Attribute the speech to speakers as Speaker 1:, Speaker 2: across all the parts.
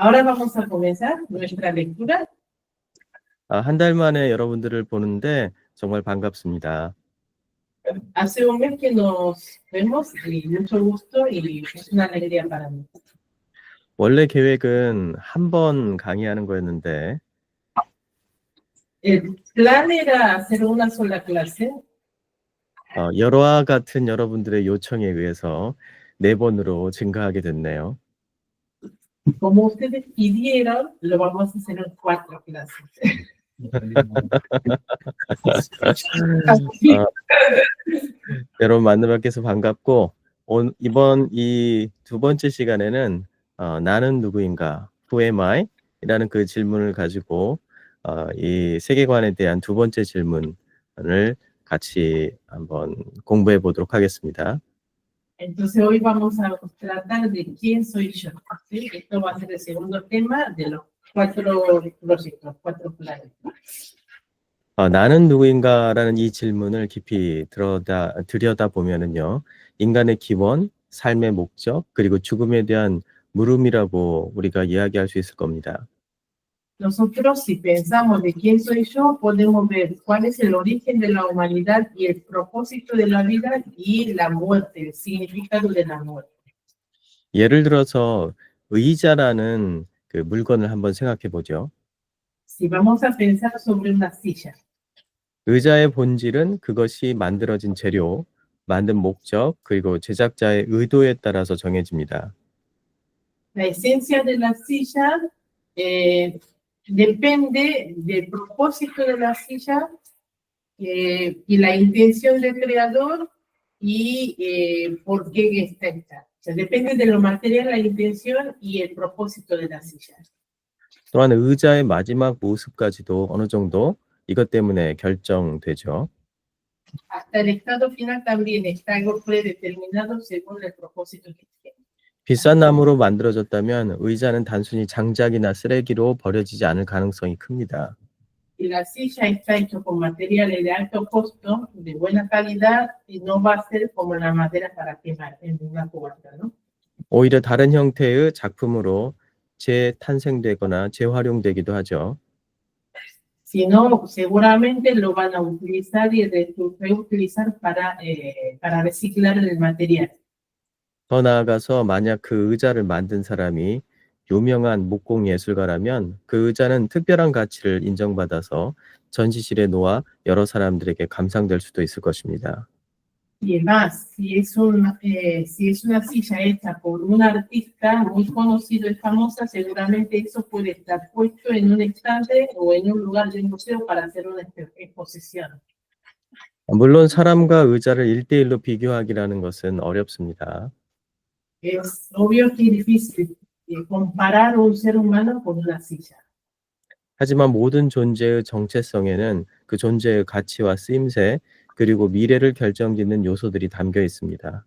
Speaker 1: Ahora vamos a comenzar nuestra lectura.
Speaker 2: 한 달 만에 여러분들을 보는데 정말 반갑습니다.
Speaker 1: Hace un mes que nos vemos y mucho gusto y es una alegría para mí.
Speaker 2: 원래 계획은 한 번 강의하는 거였는데
Speaker 1: El plan era hacer una sola clase,
Speaker 2: 여러와 같은 여러분들의 요청에 의해서 4번으로 증가하게 됐네요.
Speaker 1: como ustedes pidieron, lo vamos a hacer en 4 clases.
Speaker 2: 여러분 만나뵙게 반갑고 이번 이 2번째 시간에는 나는 누구인가, Who am I? 이라는 그 질문을 가지고 이 세계관에 대한 2번째 질문을 같이 한번 공부해 보도록 하겠습니다.
Speaker 1: Entonces hoy vamos a tratar de quién soy yo. ¿Sí? Esto va a ser el segundo tema de los 4 proyectos, 4 planes.
Speaker 2: 나는 누구인가라는 이 질문을 깊이 들여다보면은요, 인간의 기원, 삶의 목적, 그리고 죽음에 대한 물음이라고 우리가 이야기할 수 있을 겁니다.
Speaker 1: Nosotros, si pensamos de quién soy yo, podemos ver cuál es el origen de la humanidad y el propósito de la vida y la muerte, el significado de la muerte.
Speaker 2: 예를 들어서 의자라는 그 물건을 한번 생각해 보죠.
Speaker 1: Si vamos a pensar sobre una silla,
Speaker 2: 의자의 본질은 그것이 만들어진 재료, 만든 목적, 그리고 제작자의 의도에 따라서 정해집니다.
Speaker 1: la esencia de la silla depende del propósito de la silla y la intención del creador y por qué está hecha. O sea, depende de lo material, la intención y el propósito de la silla.
Speaker 2: 또한 의자의 마지막 모습까지도 어느 정도 이것 때문에 결정되죠.
Speaker 1: Hasta el estado final también está algo predeterminado según el propósito que tiene.
Speaker 2: 비싼 나무로 만들어졌다면 의자는 단순히 장작이나 쓰레기로 버려지지 않을 가능성이 큽니다.
Speaker 1: Si la silla está hecha con materiales de alto costo, de buena calidad, y no va a ser como la madera para quemar en una fogata, ¿no?
Speaker 2: 오히려 다른 형태의 작품으로 재탄생되거나 재활용되기도 하죠.
Speaker 1: Si no, seguramente lo van a utilizar y reutilizar para reciclar el material.
Speaker 2: 더 나아가서 만약 그 의자를 만든 사람이 유명한 목공 예술가라면 그 의자는 특별한 가치를 인정받아서 전시실에 놓아 여러 사람들에게 감상될 수도 있을 것입니다.
Speaker 1: Y además, si es una silla hecha por un artista muy conocido y famosa, seguramente eso puede estar puesto en un estante o en un lugar del museo para hacer una exposición.
Speaker 2: 물론 사람과 의자를 1대1로 비교하기라는 것은 어렵습니다.
Speaker 1: Es obvio que es difícil comparar un ser humano con una silla.
Speaker 2: 하지만 모든 존재의 정체성에는 그 존재의 가치와 쓰임새, 그리고 미래를 결정짓는 요소들이 담겨 있습니다.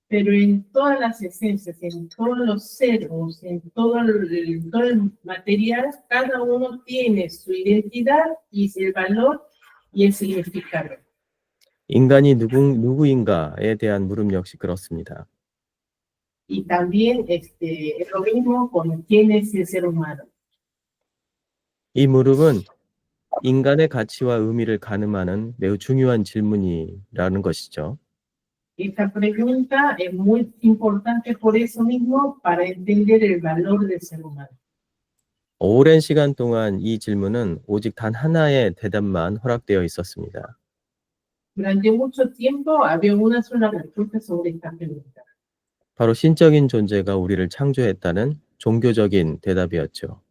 Speaker 1: Pero en todas las esencias, en todos los ceros, en todo el material, cada uno tiene su identidad y el valor y el significado.
Speaker 2: 인간이 누구인가에 대한 물음 역시 그렇습니다.
Speaker 1: Y también es lo mismo con quién es el ser humano.
Speaker 2: 이 물음은 인간의 가치와 의미를 가늠하는 매우 중요한 질문이라는 것이죠.
Speaker 1: Esta pregunta es muy importante por eso mismo para entender el valor del ser humano.
Speaker 2: 오랜 시간 동안 이 질문은 오직 단 하나의 대답만 허락되어 있었습니다.
Speaker 1: Durante mucho tiempo había una sola respuesta sobre esta pregunta.
Speaker 2: 바로 신적인 존재가 우리를 창조했다는 종교적인 대답이었죠.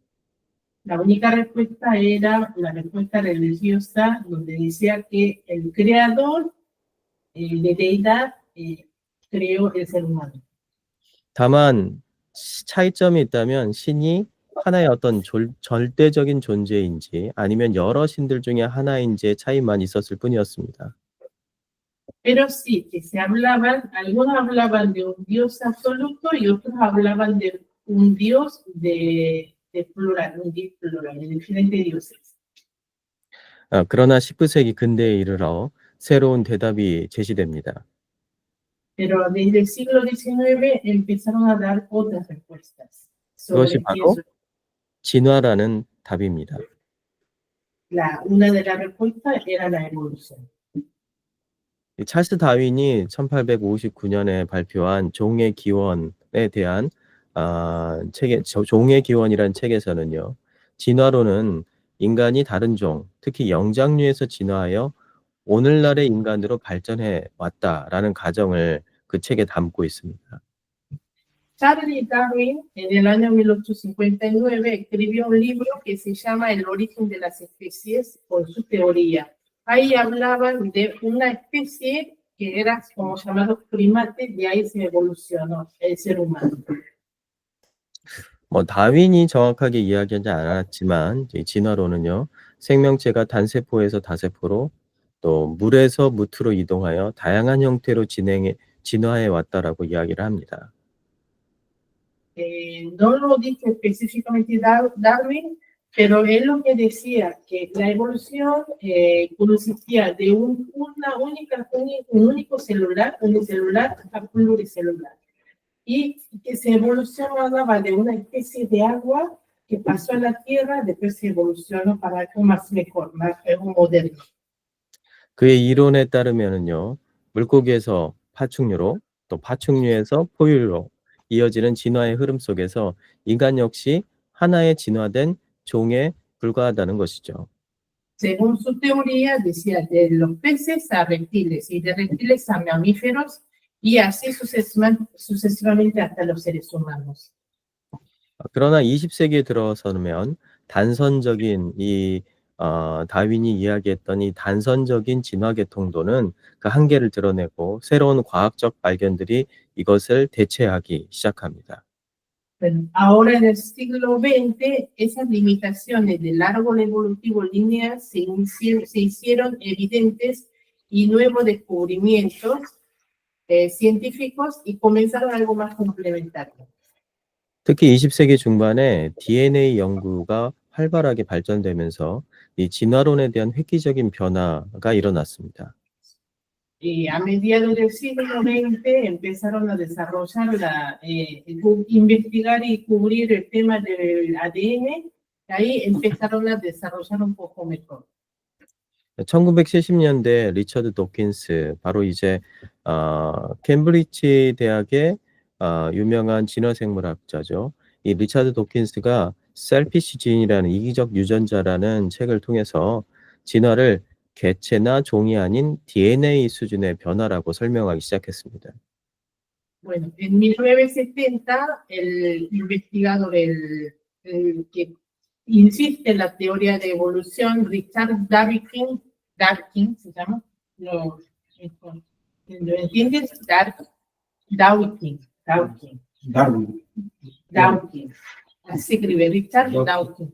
Speaker 1: La única respuesta era la respuesta religiosa, donde decía que el creador de deidad creó el ser humano.
Speaker 2: 다만 차이점이 있다면 신이 하나의 어떤 절대적인 존재인지 아니면 여러 신들 중에 하나인지의 차이만 있었을 뿐이었습니다.
Speaker 1: Pero sí, que se hablaban, algunos hablaban de un Dios absoluto y otros hablaban de un Dios de plural, un Dios plural, de diferentes dioses.
Speaker 2: 그러나 19세기 근대에 이르러 새로운 대답이 제시됩니다.
Speaker 1: Pero desde el siglo XIX empezaron a dar otras respuestas.
Speaker 2: 그것이
Speaker 1: sobre
Speaker 2: 바로
Speaker 1: eso.
Speaker 2: 진화라는 답입니다.
Speaker 1: Una de las respuestas era la evolución.
Speaker 2: 이 찰스 다윈이 1859년에 발표한 종의 기원에 대한 종의 기원이라는 책에서는요. 진화론은 인간이 다른 종, 특히 영장류에서 진화하여 오늘날의 인간으로 발전해 왔다라는 가정을 그 책에 담고 있습니다.
Speaker 1: Charles Darwin, en el año 1859, escribió un libro que se llama El origen de las especies, con su teoría. Ahí hablaban de una especie que era como llamados primates, de ahí se evolucionó el ser humano.
Speaker 2: 뭐 다윈이 정확하게 이야기하지 않았지만 이 진화론은요. 생명체가 단세포에서 다세포로 또 물에서 무트로 이동하여 다양한 형태로 진화해 왔다라고 이야기를 합니다.
Speaker 1: No lo dice específicamente Darwin, pero él lo que decía que la evolución consistía de un único celular, unicelular a pluricelular, y que se evolucionaba de una especie de agua que pasó a la tierra, después se evolucionó para algo más mejor, más algo moderno.
Speaker 2: 그의 이론에 따르면은요. 물고기에서 파충류로 또 파충류에서 포유류로 이어지는 진화의 흐름 속에서 인간 역시 하나의 진화된 종에 불과하다는 것이죠.
Speaker 1: Según su teoría, decía de los peces a reptiles y de reptiles a mamíferos y así sucesivamente hasta los seres humanos.
Speaker 2: 그러나 20세기에 들어서면 단선적인 다윈이 이야기했던 이 단선적인 진화 계통도는 그 한계를 드러내고 새로운 과학적 발견들이 이것을 대체하기 시작합니다.
Speaker 1: Bueno, ahora en el siglo XX, esas limitaciones del árbol evolutivo lineal se hicieron evidentes y nuevos descubrimientos científicos y comenzaron algo más complementario.
Speaker 2: 특히 20세기 중반에 DNA 연구가 활발하게 발전되면서 이 진화론에 대한 획기적인 변화가 일어났습니다.
Speaker 1: A mediados del siglo XX empezaron a desarrollar, investigar y cubrir el tema del ADN, ahí empezaron a desarrollar un poco mejor.
Speaker 2: 1970년대 리처드 도킨스, 바로 이제 캠브리지 대학의 유명한 진화생물학자죠. 이 리처드 도킨스가 셀피시 진이라는 이기적 유전자라는 책을 통해서 진화를 개체나 종이 아닌 DNA 수준의 변화라고 설명하기 시작했습니다.
Speaker 1: Bueno, en 1970, el investigador, el que insiste en la teoría de evolución, Richard Dawkins, se llama, ¿lo entiendes? Dawkins. Así se escribe, Richard Dawkins.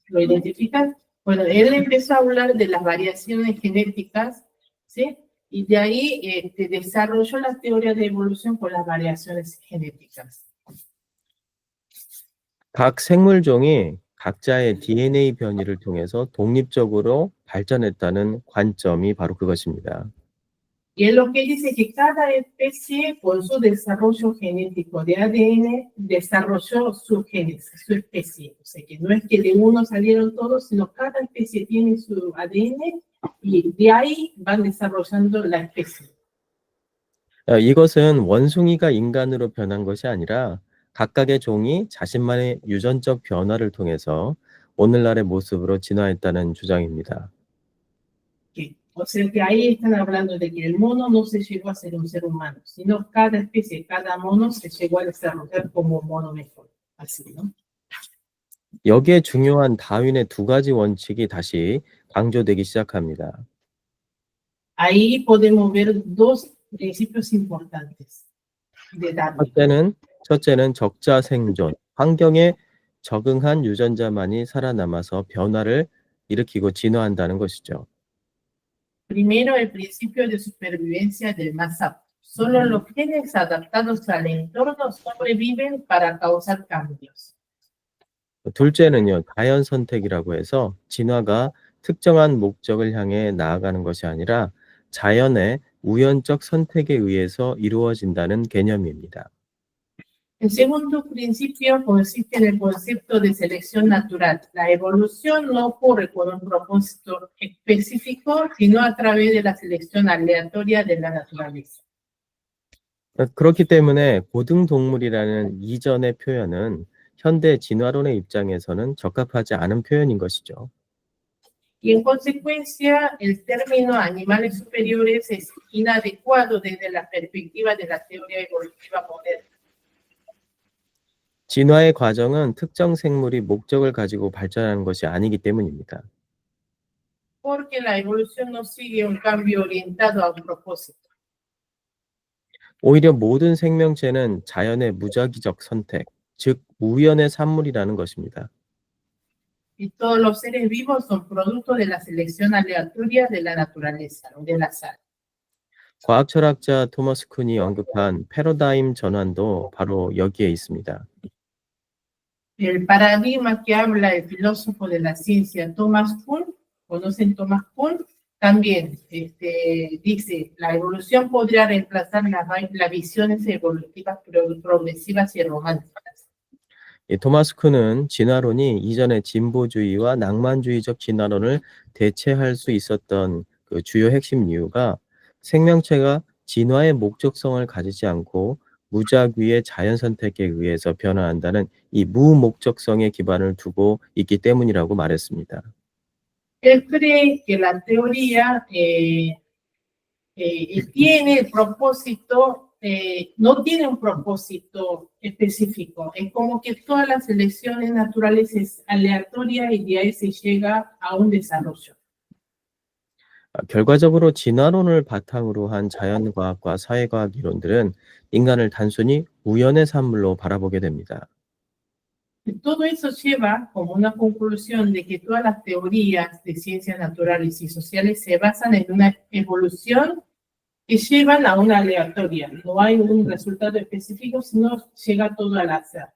Speaker 1: ¿Lo identificas? Bueno, él empezó a hablar de las variaciones genéticas, ¿sí? Y de ahí desarrolló la teoría de evolución con las variaciones genéticas.
Speaker 2: 각 생물종이 각자의 DNA 변이를 통해서 독립적으로 발전했다는 관점이 바로 그것입니다.
Speaker 1: Y es lo que dice que cada especie, con su desarrollo genético de ADN, desarrolló su génesis, su especie. O sea, que no es que de uno salieron todos, sino cada especie tiene su ADN y de ahí van desarrollando la especie.
Speaker 2: 이것은 원숭이가 인간으로 변한 것이 아니라 각각의 종이 자신만의 유전적 변화를 통해서 오늘날의 모습으로 진화했다는 주장입니다.
Speaker 1: O sea que ahí están hablando de que el mono no se llegó a ser un ser humano, sino cada especie, cada mono se llegó a desarrollar como mono mejor. Así, ¿no?
Speaker 2: 여기에 중요한 다윈의 두 가지 원칙이 다시 강조되기 시작합니다.
Speaker 1: Ahí podemos ver dos principios importantes de Darwin.
Speaker 2: 첫째는 적자 생존, 환경에 적응한 유전자만이 살아남아서 변화를 일으키고 진화한다는 것이죠.
Speaker 1: Primero, el principio de supervivencia del más apto. Solo los genes adaptados al entorno sobreviven para causar cambios.
Speaker 2: 둘째는요, 자연 선택이라고 해서 진화가 특정한 목적을 향해 나아가는 것이 아니라 자연의 우연적 선택에 의해서 이루어진다는 개념입니다.
Speaker 1: El segundo principio consiste en el concepto de selección natural. La evolución no ocurre con un propósito específico, sino a través de la selección aleatoria de la naturaleza.
Speaker 2: 그렇기 때문에 고등동물이라는 이전의 표현은 현대 진화론의 입장에서는 적합하지 않은 표현인 것이죠.
Speaker 1: Y en consecuencia, el término animales superiores es inadecuado desde la perspectiva de la teoría evolutiva moderna.
Speaker 2: 진화의 과정은 특정 생물이 목적을 가지고 발전하는 것이 아니기 때문입니다.
Speaker 1: Porque la evolución no sigue un cambio orientado a un propósito.
Speaker 2: 오히려 모든 생명체는 자연의 무작위적 선택, 즉 우연의 산물이라는 것입니다.
Speaker 1: Y todos los seres vivos son producto de la selección aleatoria de la naturaleza, del azar.
Speaker 2: 과학 철학자 토머스 쿤이 언급한 패러다임 전환도 바로 여기에 있습니다.
Speaker 1: El paradigma que habla el filósofo de la ciencia Thomas Kuhn, ¿conocen Thomas Kuhn? También dice, la evolución podría reemplazar las visiones evolutivas progresivas y románticas.
Speaker 2: 이 토마스 쿤은 진화론이 이전의 진보주의와 낭만주의적 진화론을 대체할 수 있었던 그 주요 핵심 이유가 생명체가 진화의 목적성을 가지지 않고 무작위의 자연 선택에 의해서 변화한다는 이 무목적성의 기반을 두고 있기 때문이라고 말했습니다.
Speaker 1: Él cree que la teoría tiene el propósito, no tiene un propósito específico. Es como que todas las selecciones naturales es aleatoria y de ahí se llega a un desarrollo.
Speaker 2: 결과적으로 진화론을 바탕으로 한 자연과학과 사회과학 이론들은 인간을 단순히 우연의 산물로 바라보게 됩니다.
Speaker 1: Todo eso lleva como una conclusión de que todas las teorías de ciencias naturales y sociales se basan en una evolución que llevan a una aleatoria. No hay un resultado específico, sino llega todo al azar.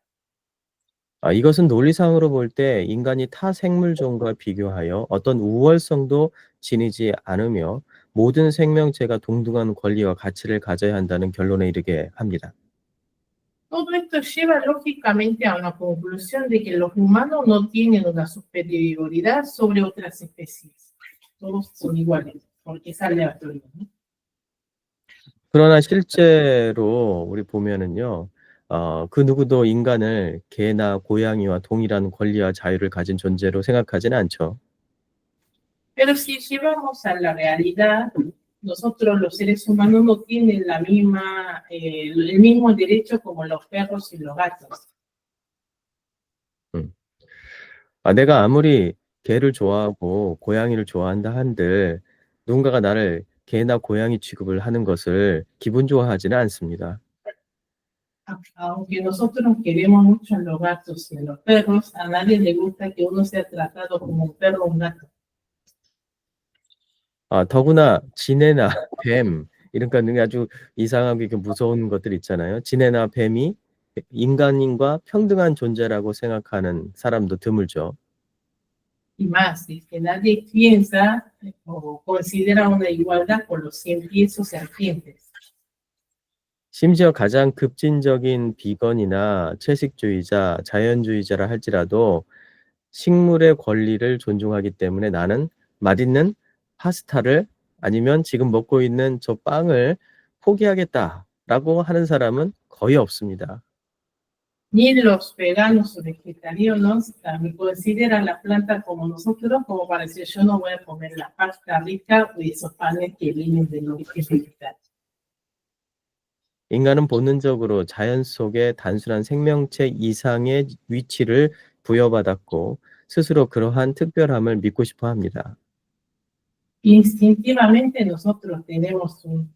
Speaker 2: 이것은 논리상으로 볼 때 인간이 타 생물종과 비교하여 어떤 우월성도 지니지 않으며 모든 생명체가 동등한 권리와 가치를 가져야 한다는 결론에 이르게 합니다.
Speaker 1: Todo esto lleva lógicamente a una conclusión de que los humanos no tienen una superioridad sobre otras especies. Todos son iguales, porque es aleatorio, ¿no?
Speaker 2: 그러나 실제로 우리 보면은요, 그 누구도 인간을 개나 고양이와 동일한 권리와 자유를 가진 존재로 생각하지는 않죠.
Speaker 1: Pero si llevamos a la realidad, nosotros los seres humanos no tienen el mismo derecho como los perros y los gatos.
Speaker 2: 내가 아무리 개를 좋아하고 고양이를 좋아한다 한들 누군가가 나를 개나 고양이 취급을 하는 것을 기분 좋아하지는 않습니다.
Speaker 1: Aunque nosotros queremos mucho a los gatos y a los perros, a nadie le gusta que uno sea tratado como un perro o un gato.
Speaker 2: 더구나 지네나 뱀 이런 아주 이상하고 이렇게 무서운 것들 있잖아요. 지네나 뱀이 인간과 평등한 존재라고 생각하는 사람도 드물죠.
Speaker 1: Y más, es que nadie piensa o considera una igualdad con los 100 pies o serpientes.
Speaker 2: 심지어 가장 급진적인 비건이나 채식주의자, 자연주의자라 할지라도 식물의 권리를 존중하기 때문에 나는 맛있는 파스타를 아니면 지금 먹고 있는 저 빵을 포기하겠다라고 하는 사람은 거의 없습니다.
Speaker 1: Ni los veganos o vegetarianos consideran la planta como nosotros, como para decir yo no voy a comer la pasta rica o esos panes que vienen de los vegetales.
Speaker 2: 인간은 본능적으로 자연 속의 단순한 생명체 이상의 위치를 부여받았고 스스로 그러한 특별함을 믿고 싶어 합니다.
Speaker 1: Instintivamente nosotros tenemos un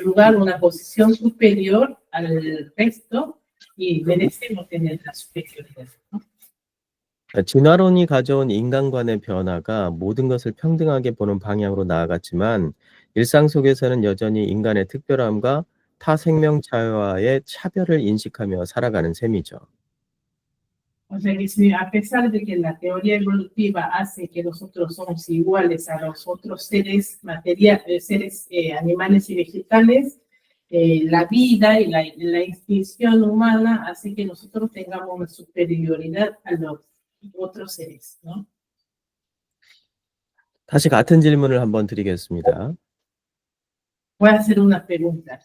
Speaker 1: lugar, una posición superior al resto y merecemos tener la superioridad, ¿no?
Speaker 2: 진화론이 가져온 인간관의 변화가 모든 것을 평등하게 보는 방향으로 나아갔지만 일상 속에서는 여전히 인간의 특별함과 타 생명체와의 차별을 인식하며 살아가는 셈이죠.
Speaker 1: O sea que a pesar de que la teoría evolutiva hace que nosotros somos iguales a los otros seres animales y vegetales, la vida y la extinción humana hace que nosotros tengamos una superioridad a los otros seres, ¿no?
Speaker 2: 다시 같은 질문을 한번 드리겠습니다.
Speaker 1: Voy a hacer una pregunta.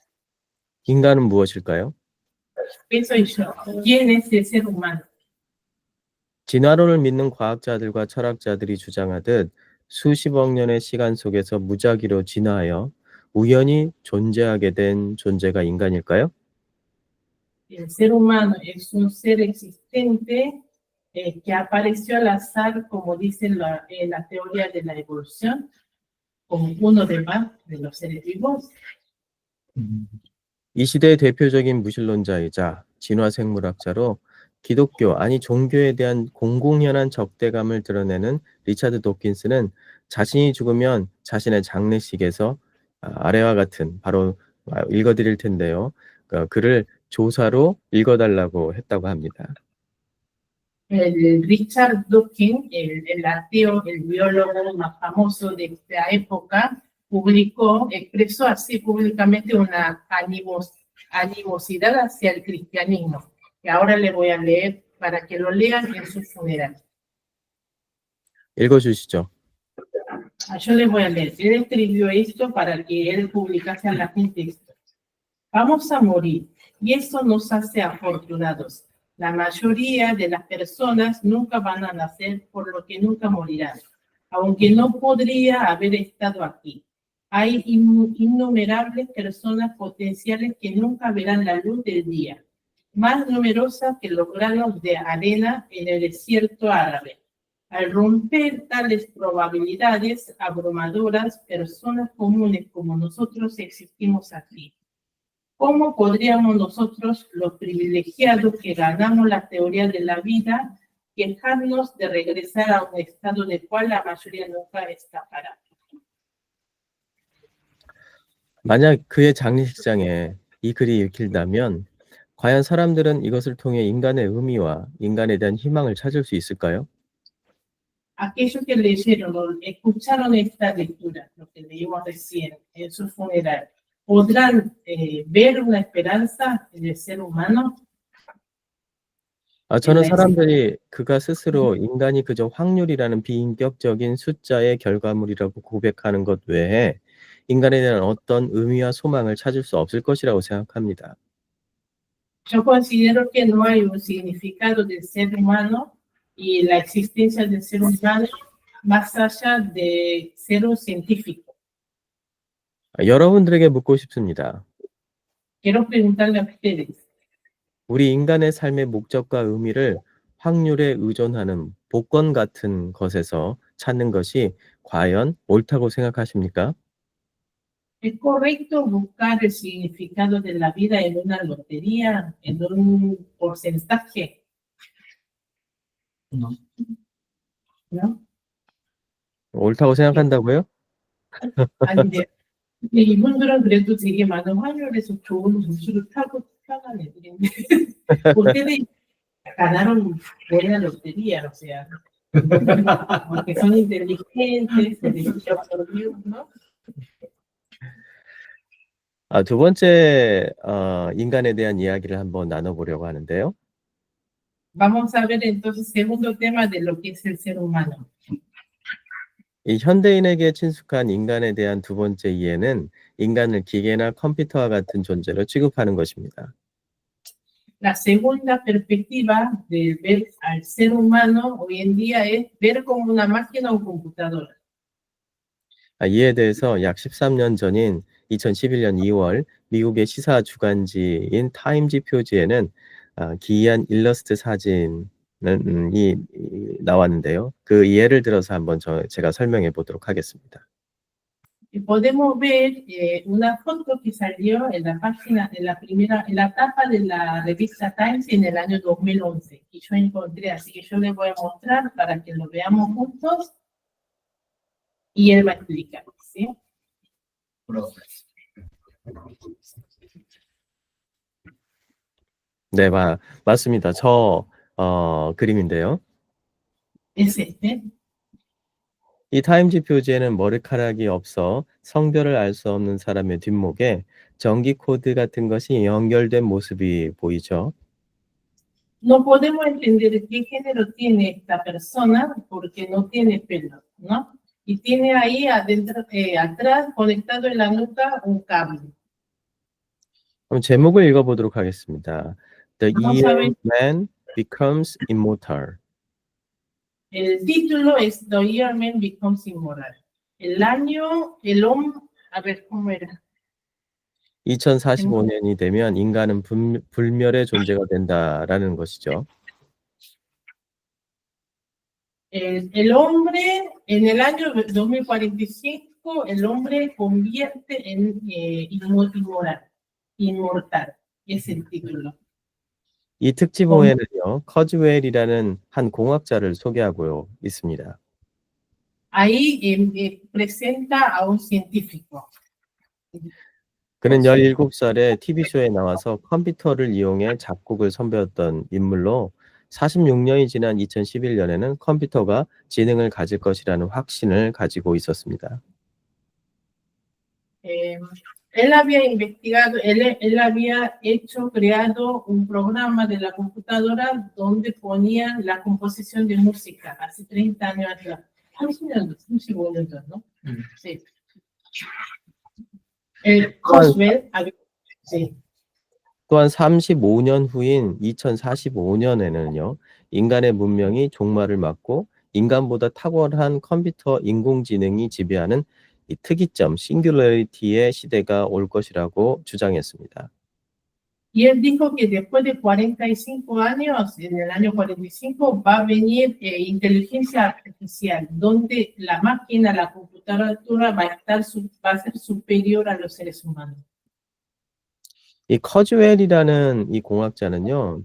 Speaker 2: 인간은 무엇일까요?
Speaker 1: ¿Qué soy yo? ¿Quién es el ser humano?
Speaker 2: 진화론을 믿는 과학자들과 철학자들이 주장하듯 수십억 년의 시간 속에서 무작위로 진화하여 우연히 존재하게 된 존재가 인간일까요?
Speaker 1: El ser humano es un ser existente que apareció al azar, como dice la teoría de la evolución, como uno de más de los seres vivos.
Speaker 2: 이 시대의 대표적인 무신론자이자 진화생물학자로 기독교, 아니 종교에 대한 공공연한 적대감을 드러내는 리차드 도킨스는 자신이 죽으면 자신의 장례식에서 아래와 같은, 바로 읽어드릴 텐데요. 글을 조사로 읽어달라고 했다고 합니다.
Speaker 1: El Richard Dawkins, el ateo, el biólogo más famoso de esta época, expresó así públicamente una animosidad hacia el cristianismo, que ahora le voy a leer para que lo lean en su funeral.
Speaker 2: 읽어주시죠.
Speaker 1: Yo les voy a leer. Él escribió esto para que él publicase a la gente esto. Vamos a morir, y eso nos hace afortunados. La mayoría de las personas nunca van a nacer, por lo que nunca morirán, aunque no podría haber estado aquí. Hay innumerables personas potenciales que nunca verán la luz del día, más numerosas que los granos de arena en el desierto árabe. Al romper tales probabilidades abrumadoras, personas comunes como nosotros existimos aquí. ¿Cómo podríamos nosotros, los privilegiados que ganamos la teoría de la vida, quejarnos de regresar a un estado del cual la mayoría nunca escapará?
Speaker 2: 만약 그의 장례식장에 이 글이 읽힌다면 과연 사람들은 이것을 통해 인간의 의미와 인간에 대한 희망을 찾을 수 있을까요?
Speaker 1: Aquellos que leyeron o escucharon esta lectura, lo que leímos recién en su funeral, ¿podrán ver una esperanza en el ser humano?
Speaker 2: 저는 사람들이 그가 스스로 인간이 그저 확률이라는 비인격적인 숫자의 결과물이라고 고백하는 것 외에 인간에 대한 어떤 의미와 소망을 찾을 수 없을 것이라고 생각합니다.
Speaker 1: Yo considero que no hay un significado del ser humano y la existencia del ser humano más allá de ser un científico.
Speaker 2: 여러분들에게 묻고 싶습니다.
Speaker 1: Quiero preguntarle a ustedes,
Speaker 2: 우리 인간의 삶의 목적과 의미를 확률에 의존하는 복권 같은 것에서 찾는 것이 과연 옳다고 생각하십니까?
Speaker 1: ¿es correcto buscar el significado de la vida en una lotería, en un porcentaje?
Speaker 3: No.
Speaker 1: ¿No?
Speaker 2: 옳다고 생각한다고요?
Speaker 1: 아니, 근데 이분들은 그래도 되게 많은 확률에서 좋은 점수를 타간 애들인데 ustedes ganaron buena lotería, o sea, porque son inteligentes, se les absorbió, ¿no?
Speaker 2: 두 번째 인간에 대한 이야기를 한번 나눠보려고 하는데요.
Speaker 1: Vamos a ver entonces segundo tema de lo que es el ser humano.
Speaker 2: 이 현대인에게 친숙한 인간에 대한 두 번째 이해는 인간을 기계나 컴퓨터와 같은 존재로 취급하는 것입니다.
Speaker 1: La segunda perspectiva de ver al ser humano hoy en día es ver como una máquina o computadora.
Speaker 2: 이에 대해서 약 13년 전인 2011년 2월 미국의 시사 주간지인 타임지 표지에는 기이한 일러스트 사진이 나왔는데요. 그 예를 들어서 한번 제가 설명해 보도록 하겠습니다.
Speaker 1: Podemos ver una foto que salió en la página, en la tapa de la revista Times en el año 2011, que yo encontré, así que yo les voy a mostrar para que lo veamos juntos y él va a explicar, ¿sí?
Speaker 2: 네, 맞습니다. 저 그림인데요.
Speaker 1: Es este.
Speaker 2: 이 타임지 표지에는 머리카락이 없어 성별을 알 수 없는 사람의 뒷목에 전기 코드 같은 것이 연결된 모습이 보이죠.
Speaker 1: No podemos entender qué género tiene esta persona porque no tiene pelo, ¿no? Y tiene ahí adentro, atrás, conectado en la nuca, un cable.
Speaker 2: 그럼 제목을 읽어보도록 하겠습니다. The
Speaker 1: Vamos a
Speaker 2: Year
Speaker 1: ver,
Speaker 2: Man Becomes Immortal.
Speaker 1: el título es The Year Man Becomes Immoral. El año, el hombre, a ver cómo era.
Speaker 2: 2045년이 되면 인간은 불멸의 존재가 된다라는 것이죠.
Speaker 1: El hombre, en el año 2045, el hombre convierte en inmortal. Es el título.
Speaker 2: 이 특집호에는요, 커즈웰이라는 한 공학자를 소개하고 있습니다.
Speaker 1: Ahí presenta a un científico.
Speaker 2: 그는 17살에 TV쇼에 나와서 컴퓨터를 이용해 작곡을 선보였던 인물로 46년이 지난 2011년에는 컴퓨터가 지능을 가질 것이라는 확신을 가지고 있었습니다.
Speaker 1: Él había investigado, él había creado un programa de la computadora donde ponía la composición de música hace 30 años atrás. 30년 전, ¿no? Sí. Coswell, sí.
Speaker 2: 또한 35년 후인 2045년에는요, 인간의 문명이 종말을 맞고 인간보다 탁월한 컴퓨터 인공지능이 지배하는 이 특이점, 싱귤러리티의 시대가 올 것이라고 주장했습니다.
Speaker 1: Y él dijo que después de 45 años, en el año 45, va a venir inteligencia artificial, donde la máquina, la computadora va a ser superior a los seres humanos.
Speaker 2: 이 커즈웰이라는 이 공학자는요,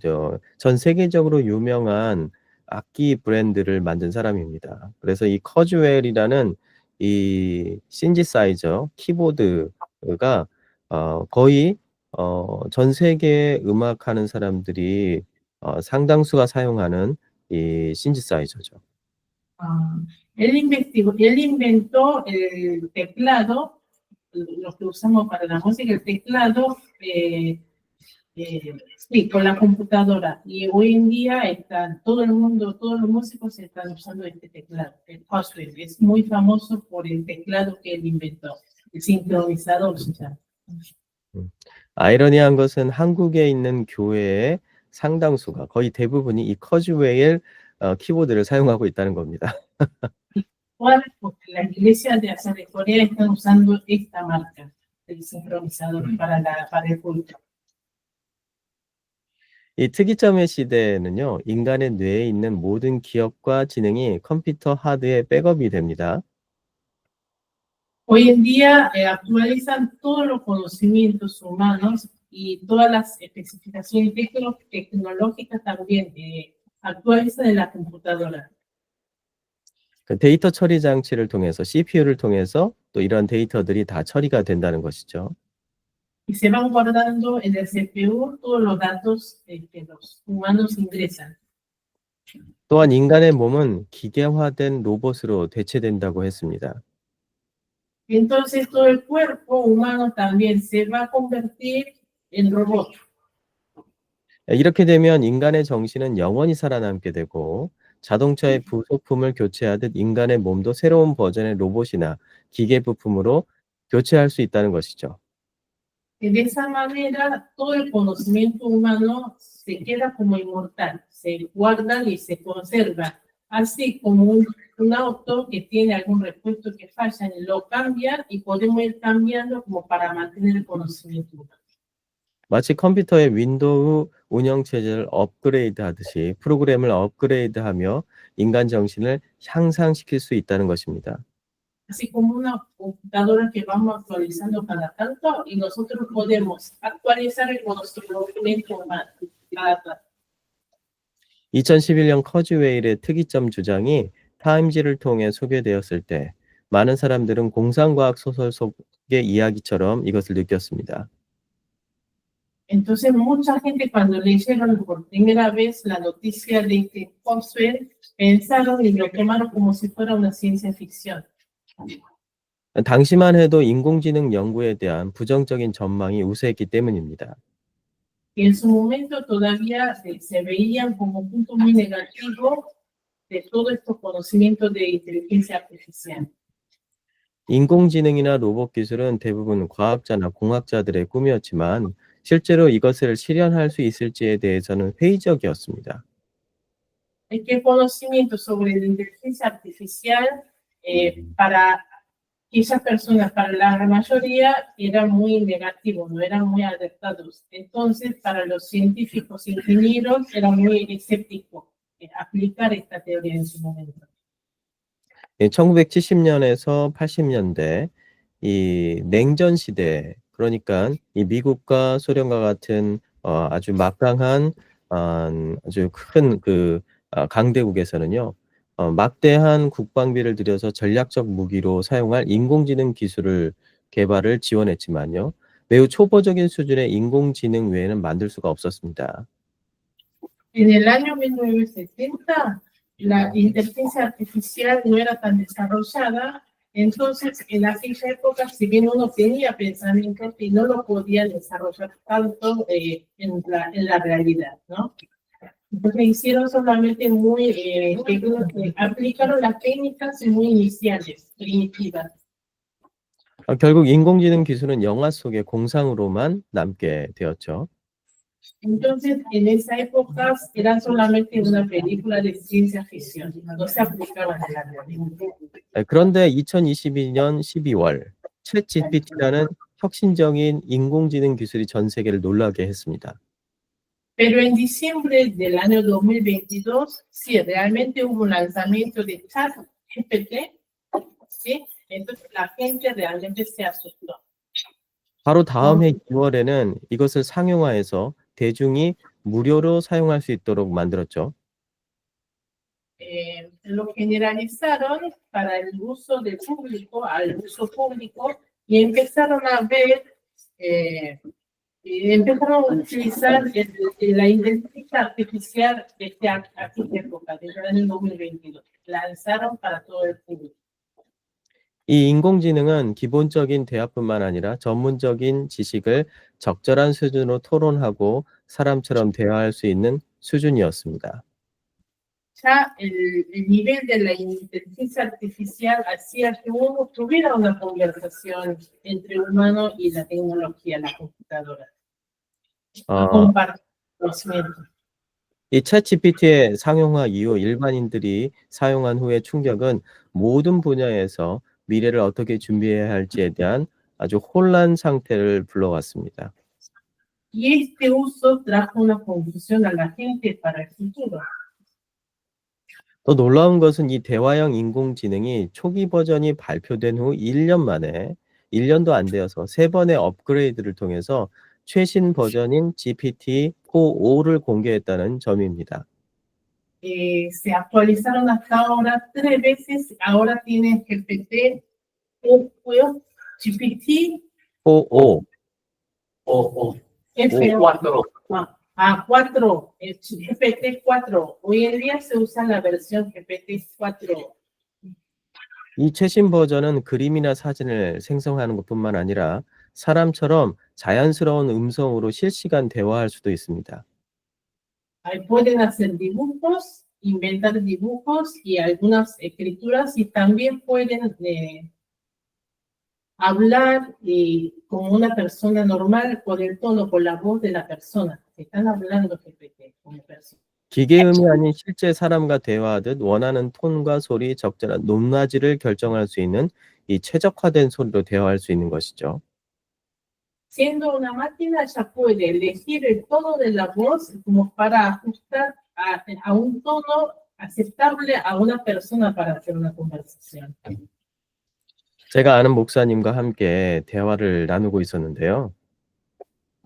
Speaker 2: 전 세계적으로 유명한 악기 브랜드를 만든 사람입니다. 그래서 이 커즈웰이라는 이 신지사이저 키보드가 거의 전 세계 음악하는 사람들이 상당수가 사용하는 이 신지사이저죠.
Speaker 1: Él inventó el teclado, lo que usamos para la música, el teclado, sí, con la computadora. Y hoy en día todo el mundo, todos los músicos están usando este teclado, el Coswell. Es muy famoso por el teclado que él inventó, el sincronizador se llama.
Speaker 2: 아이러니한 것은 한국에 있는 교회의 상당수가 거의 대부분이 이 커즈웰 키보드를 사용하고 있다는 겁니다.
Speaker 1: Todas las iglesias de allá de Corea están usando esta marca, el sincronizador para el culto.
Speaker 2: 이 특이점의 시대에는요, 인간의 뇌에 있는 모든 기억과 지능이 컴퓨터 하드에 백업이 됩니다.
Speaker 1: Hoy en día actualizan todos los conocimientos humanos y todas las especificaciones tecnológicas también actualizan en la computadora.
Speaker 2: 그 데이터 처리 장치를 통해서 CPU를 통해서 또 이런 데이터들이 다 처리가 된다는 것이죠.
Speaker 1: Y se van guardando en el CPU todos los datos que los humanos ingresan.
Speaker 2: 또한 인간의 몸은 기계화된 로봇으로 대체된다고 했습니다.
Speaker 1: Entonces todo el cuerpo humano también se va a convertir en robot.
Speaker 2: 이렇게 되면 인간의 정신은 영원히 살아남게 되고 자동차의 부속품을 교체하듯 인간의 몸도 새로운 버전의 로봇이나 기계 부품으로 교체할 수 있다는 것이죠.
Speaker 1: De esa manera, todo el conocimiento humano se queda como inmortal, se guarda y se conserva, así como un auto que tiene algún repuesto que falla, lo cambian y podemos ir cambiando como para mantener el conocimiento humano.
Speaker 2: 마치 컴퓨터의 윈도우 운영체제를 업그레이드하듯이 프로그램을 업그레이드하며 인간 정신을 향상시킬 수 있다는 것입니다.
Speaker 1: Así como una computadora que vamos actualizando cada tanto y nosotros podemos actualizar el conocimiento humano cada tanto.
Speaker 2: 2011년 커즈웨일의 특이점 주장이 타임지를 통해 소개되었을 때 많은 사람들은 공상과학 소설 속의 이야기처럼 이것을 느꼈습니다.
Speaker 1: Entonces, mucha gente cuando leyeron por primera vez la noticia de este Coswell, pensaron y lo tomaron como si fuera una ciencia ficción.
Speaker 2: 당시만 해도 인공지능 연구에 대한 부정적인 전망이 우세했기 때문입니다.
Speaker 1: Y en su momento todavía se veían como puntos muy negativos de todos estos conocimientos de inteligencia artificial.
Speaker 2: 인공지능이나 로봇 기술은 대부분 과학자나 공학자들의 꿈이었지만 실제로 이것을 실현할 수 있을지에 대해서는 회의적이었습니다.
Speaker 1: Es que el conocimiento sobre la inteligencia artificial para esas personas, para la mayoría, era muy negativo, no eran muy adaptados. Entonces, para los científicos, ingenieros, era muy escéptico aplicar esta teoría en su momento.
Speaker 2: 1970년에서 80년대 이 냉전 시대, 그러니까 이 미국과 소련과 같은 아주 막강한 아주 큰 강대국에서는요. 막대한 국방비를 들여서 전략적 무기로 사용할 인공지능 기술을 개발을 지원했지만요. 매우 초보적인 수준의 인공지능 외에는 만들 수가 없었습니다.
Speaker 1: En el año 1970, la inteligencia artificial no era tan desarrollada, entonces en aquella época, si bien uno tenía pensamientos y no lo podía desarrollar tanto en la realidad, ¿no? Entonces hicieron solamente aplicaron las técnicas muy iniciales, primitivas.
Speaker 2: 결국 인공지능 기술은 영화 속의 공상으로만 남게 되었죠.
Speaker 1: Entonces, en esa época era solamente una película de ciencia ficción, no se aplicaban en la realidad.
Speaker 2: 그런데 2022년 12월 챗GPT라는 혁신적인 인공지능 기술이 전 세계를 놀라게 했습니다.
Speaker 1: Pero en diciembre del año 2022, sí, realmente hubo un lanzamiento de ChatGPT, ¿sí? Entonces la gente realmente se asustó.
Speaker 2: 바로 다음 해 2월에는 이것을 상용화해서 대중이 무료로 사용할 수 있도록 만들었죠.
Speaker 1: Lo generalizaron para el uso del público, al uso público, y empezaron a ver, empezaron a utilizar la inteligencia artificial desde aquella época, desde el año 2022. Lanzaron para todo el público.
Speaker 2: 이 인공지능은 기본적인 대화뿐만 아니라 전문적인 지식을 적절한 수준으로 토론하고 사람처럼 대화할 수 있는 수준이었습니다.
Speaker 1: Ya el nivel de la inteligencia artificial hacía que uno tuviera una conversación entre humano y la tecnología, la computadora. Compartir conocimiento.
Speaker 2: 이 챗GPT의 상용화 이후 일반인들이 사용한 후의 충격은 모든 분야에서 미래를 어떻게 준비해야 할지에 대한 아주 혼란 상태를 불러왔습니다.
Speaker 1: Y este uso trajo una confusión a la gente para el futuro.
Speaker 2: 더 놀라운 것은 이 대화형 인공지능이 초기 버전이 발표된 후 1년 만에 1년도 안 되어서 3번의 업그레이드를 통해서 최신 버전인 GPT-4.5를 공개했다는 점입니다.
Speaker 1: Se actualizaron hasta ahora 3 veces, ahora tienen GPT 4.5, GPT
Speaker 2: 4.5.
Speaker 1: F4. A 4, GPT 4. Hoy en día se usa la versión GPT 4.
Speaker 2: 이 최신 버전은 그림이나 사진을 생성하는 것뿐만 아니라 사람처럼 자연스러운 음성으로 실시간 대화할 수도 있습니다.
Speaker 1: Pueden hacer dibujos, inventar dibujos y algunas escrituras y también pueden hablar como una persona normal con el tono, con la voz de la persona. Están hablando GPT como persona.
Speaker 2: 기계음이 아닌 실제 사람과 대화하듯 원하는 톤과 소리, 적절한 높낮이를 결정할 수 있는 이 최적화된 소리로 대화할 수 있는 것이죠.
Speaker 1: Siendo una máquina ya puede elegir el tono de la voz como para ajustar a un tono aceptable a una persona para hacer una conversación.
Speaker 2: 제가 아는 목사님과 함께 대화를 나누고 있었는데요.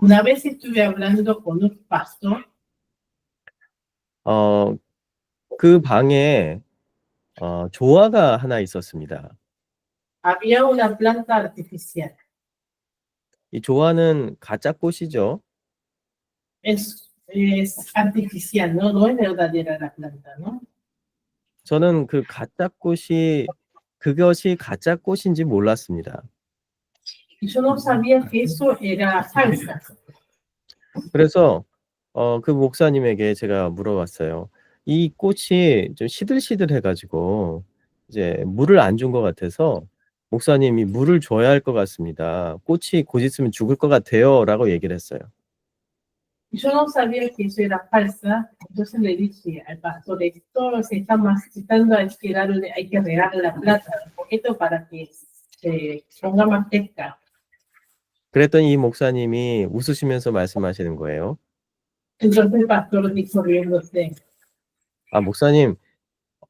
Speaker 1: Una vez estuve hablando con un pastor.
Speaker 2: 그 방에 조화가 하나 있었습니다.
Speaker 1: Había una planta artificial.
Speaker 2: 이 조화는 가짜 꽃이죠.
Speaker 1: Es artificial, ¿no? No es verdadera la planta, ¿no?
Speaker 2: 저는 그 가짜 꽃이 그것이 가짜 꽃인지 몰랐습니다.
Speaker 1: Y yo no sabía que eso era falsa.
Speaker 2: 그래서 그 목사님에게 제가 물어봤어요. 이 꽃이 좀 시들시들해가지고 이제 물을 안 준 것 같아서 목사님이 물을 줘야 할 것 같습니다. 꽃이 곧 있으면 죽을 것 같아요라고 얘기를 했어요.
Speaker 1: Y yo no sabía que eso era falsa. Entonces le dije al pastor, esto se está marchitando, hay que regarle la plata un poquito para que se ponga más fresca.
Speaker 2: 그랬더니 이 목사님이 웃으시면서 말씀하시는 거예요.
Speaker 1: Entonces el pastor dijo riéndose,
Speaker 2: 아, 목사님,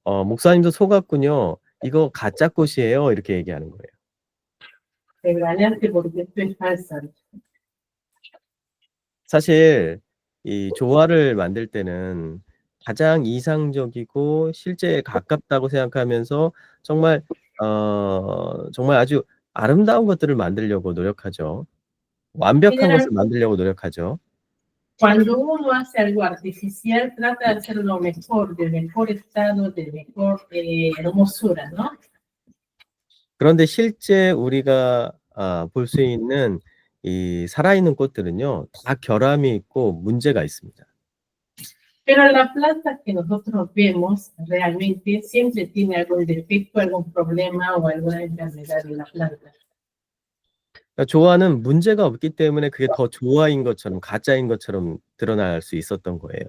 Speaker 2: 목사님도 속았군요. 이거 가짜 꽃이에요. 이렇게 얘기하는 거예요.
Speaker 1: te engañaste porque esto es falsa.
Speaker 2: 사실 이 조화를 만들 때는 가장 이상적이고 실제에 가깝다고 생각하면서 정말 정말 아주 아름다운 것들을 만들려고 노력하죠. 완벽한
Speaker 1: General-
Speaker 2: 것을 만들려고 노력하죠.
Speaker 1: Cuando uno hace algo artificial, trata de hacer lo mejor, del mejor estado, de mejor hermosura, ¿no?
Speaker 2: 그런데 실제 우리가 볼 수 있는 이 살아있는 꽃들은요, 다 결함이 있고 문제가 있습니다.
Speaker 1: Pero la planta que nosotros vemos realmente siempre tiene algún defecto, algún problema o alguna enfermedad en la planta.
Speaker 2: 그러니까 조화는 문제가 없기 때문에 그게 더 조화인 것처럼 가짜인 것처럼 드러날 수 있었던 거예요.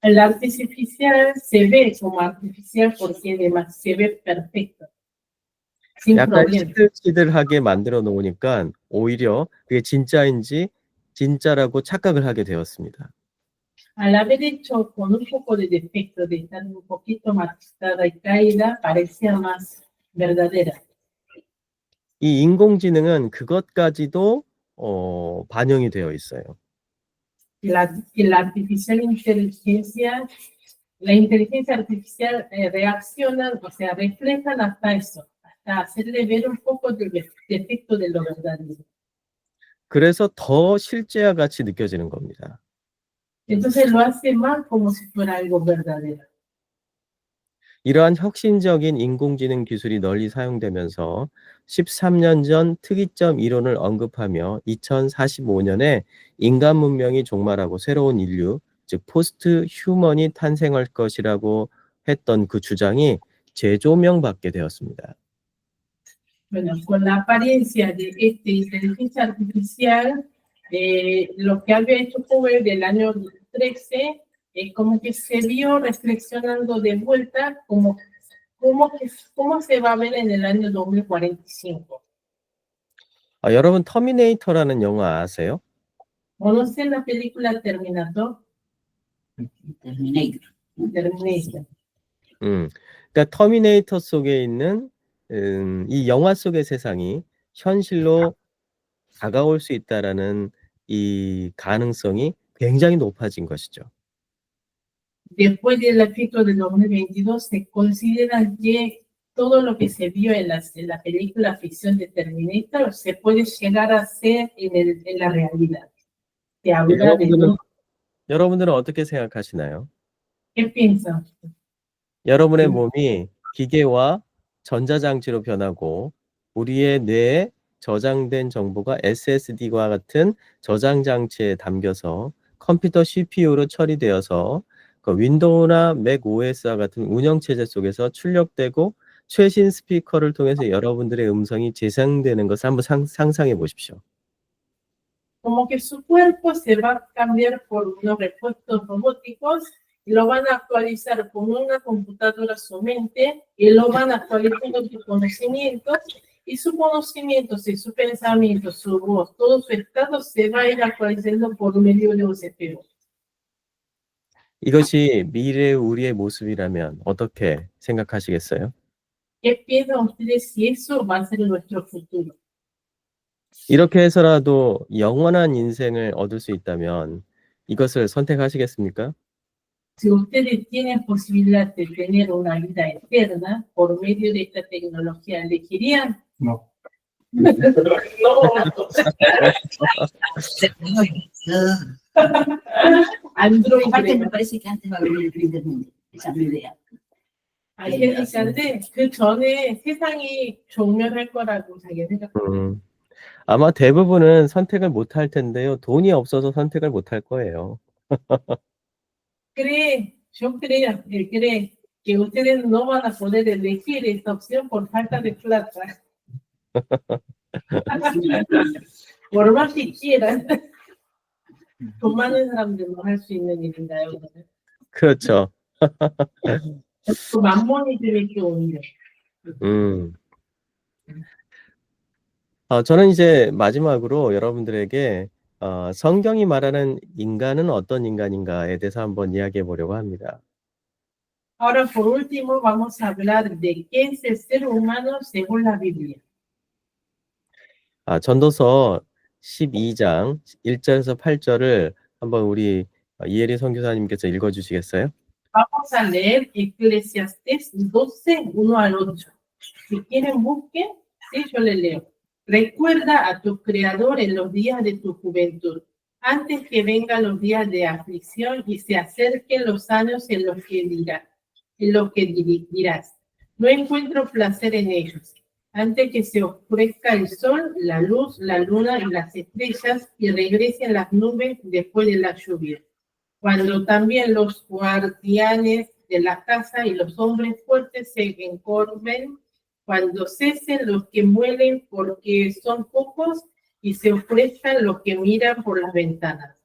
Speaker 1: El artificial se ve como artificial porque además se ve perfecto, sin
Speaker 2: 약간
Speaker 1: problema.
Speaker 2: 시들시들하게 만들어 놓으니까 오히려 그게 진짜인지 진짜라고 착각을 하게 되었습니다.
Speaker 1: Al haber hecho con un poco de defecto, de estar un poquito marchitada y caída, parecía más verdadera.
Speaker 2: 이 인공지능은 그것까지도 반영이 되어 있어요.
Speaker 1: La artificial inteligencia, la inteligencia artificial reacciona, o sea, reflejan hasta eso, hasta hacerle ver un poco del defecto de lo verdadero.
Speaker 2: 그래서 더 실제와 같이 느껴지는 겁니다.
Speaker 1: Entonces lo hace más como si fuera algo verdadero.
Speaker 2: 이러한 혁신적인 인공지능 기술이 널리 사용되면서 13년 전 특이점 이론을 언급하며 2045년에 인간 문명이 종말하고 새로운 인류, 즉 포스트 휴먼이 탄생할 것이라고 했던 그 주장이 재조명받게 되었습니다.
Speaker 1: Bueno, con la apariencia de esta inteligencia artificial, lo que había hecho Hubble del año 13, como que se vio reflexionando de vuelta cómo se va a ver en el año 2045.
Speaker 2: 여러분 터미네이터라는 영화 아세요?
Speaker 1: ¿Conocen la película Terminator?
Speaker 3: Terminator.
Speaker 1: Terminator.
Speaker 2: 그러니까 터미네이터 속에 있는 이 영화 속의 세상이 현실로 다가올 수 있다라는 이 가능성이 굉장히 높아진 것이죠.
Speaker 1: Después del efecto del 2022, se considera que todo lo que se vio en la película ficción de Terminator se puede llegar a hacer en la realidad. Se habla de
Speaker 2: 여러분들은 어떻게 생각하시나요?
Speaker 1: ¿Qué piensan?
Speaker 2: 여러분의 몸이 기계와 전자장치로 변하고 우리의 뇌에 저장된 정보가 SSD와 같은 저장장치에 담겨서 컴퓨터 CPU로 처리되어서 그 윈도우나 맥 OS와 같은 운영체제 속에서 출력되고 최신 스피커를 통해서 여러분들의 음성이 재생되는 것을 한번 상상해 보십시오.
Speaker 1: Como que su cuerpo se va a cambiar por unos repuestos robóticos y lo van a actualizar con una computadora su mente y lo van a actualizar con sus conocimientos y su conocimientos y su pensamiento, su voz, todo su estado se va a ir actualizando por medio de un CPU.
Speaker 2: 이것이 미래의 우리의 모습이라면 어떻게 생각하시겠어요?
Speaker 1: ¿Qué piensan ustedes si eso va a ser nuestro futuro?
Speaker 2: 이렇게 해서라도 영원한 인생을 얻을 수 있다면 이것을 선택하시겠습니까?
Speaker 1: Si ustedes tienen posibilidad de tener una vida eterna por medio de esta tecnología, ¿elegirían?
Speaker 4: No.
Speaker 1: No. Android.
Speaker 3: Aparte me parece que antes va a venir el fin del mundo. Esa es mi idea.
Speaker 1: 알게니까인데 그 전에 세상이 종멸할 거라고 자기가 생각해요.
Speaker 2: 아마 대부분은 선택을 못할 텐데요. 돈이 없어서 선택을 못할 거예요.
Speaker 1: Yo creo, él cree que ustedes no van a poder elegir esta opción por falta de plata. Por más que quieran. 돈 많은 사람들만 할 수 있는 일인가요?
Speaker 2: 그렇죠.
Speaker 1: 또 만mon이들에게 오는데.
Speaker 2: 저는 이제 마지막으로 여러분들에게 성경이 말하는 인간은 어떤 인간인가에 대해서 한번 이야기해 보려고 합니다.
Speaker 1: Ahora, por último, vamos a hablar de qué es el ser humano según la Biblia.
Speaker 2: 전도서 12장 1절에서 8절을 한번 우리 이혜리 선교사님께서 읽어 주시겠어요?
Speaker 1: Vamos a leer Eclesiastés 12, 1 al 8. Si quieren, busquen, sí, yo les leo. Recuerda a tu Creador en los días de tu juventud, antes que vengan los días de aflicción y se acerquen los años en los que dirás, no encuentro placer en ellos. Antes que se oscurezca el sol, la luz, la luna y las estrellas y regresen las nubes después de la lluvia. Cuando también los guardianes de la casa y los hombres fuertes se encorven, cuando cesen los que muelen porque son pocos y se ofrezcan los que miran por las ventanas.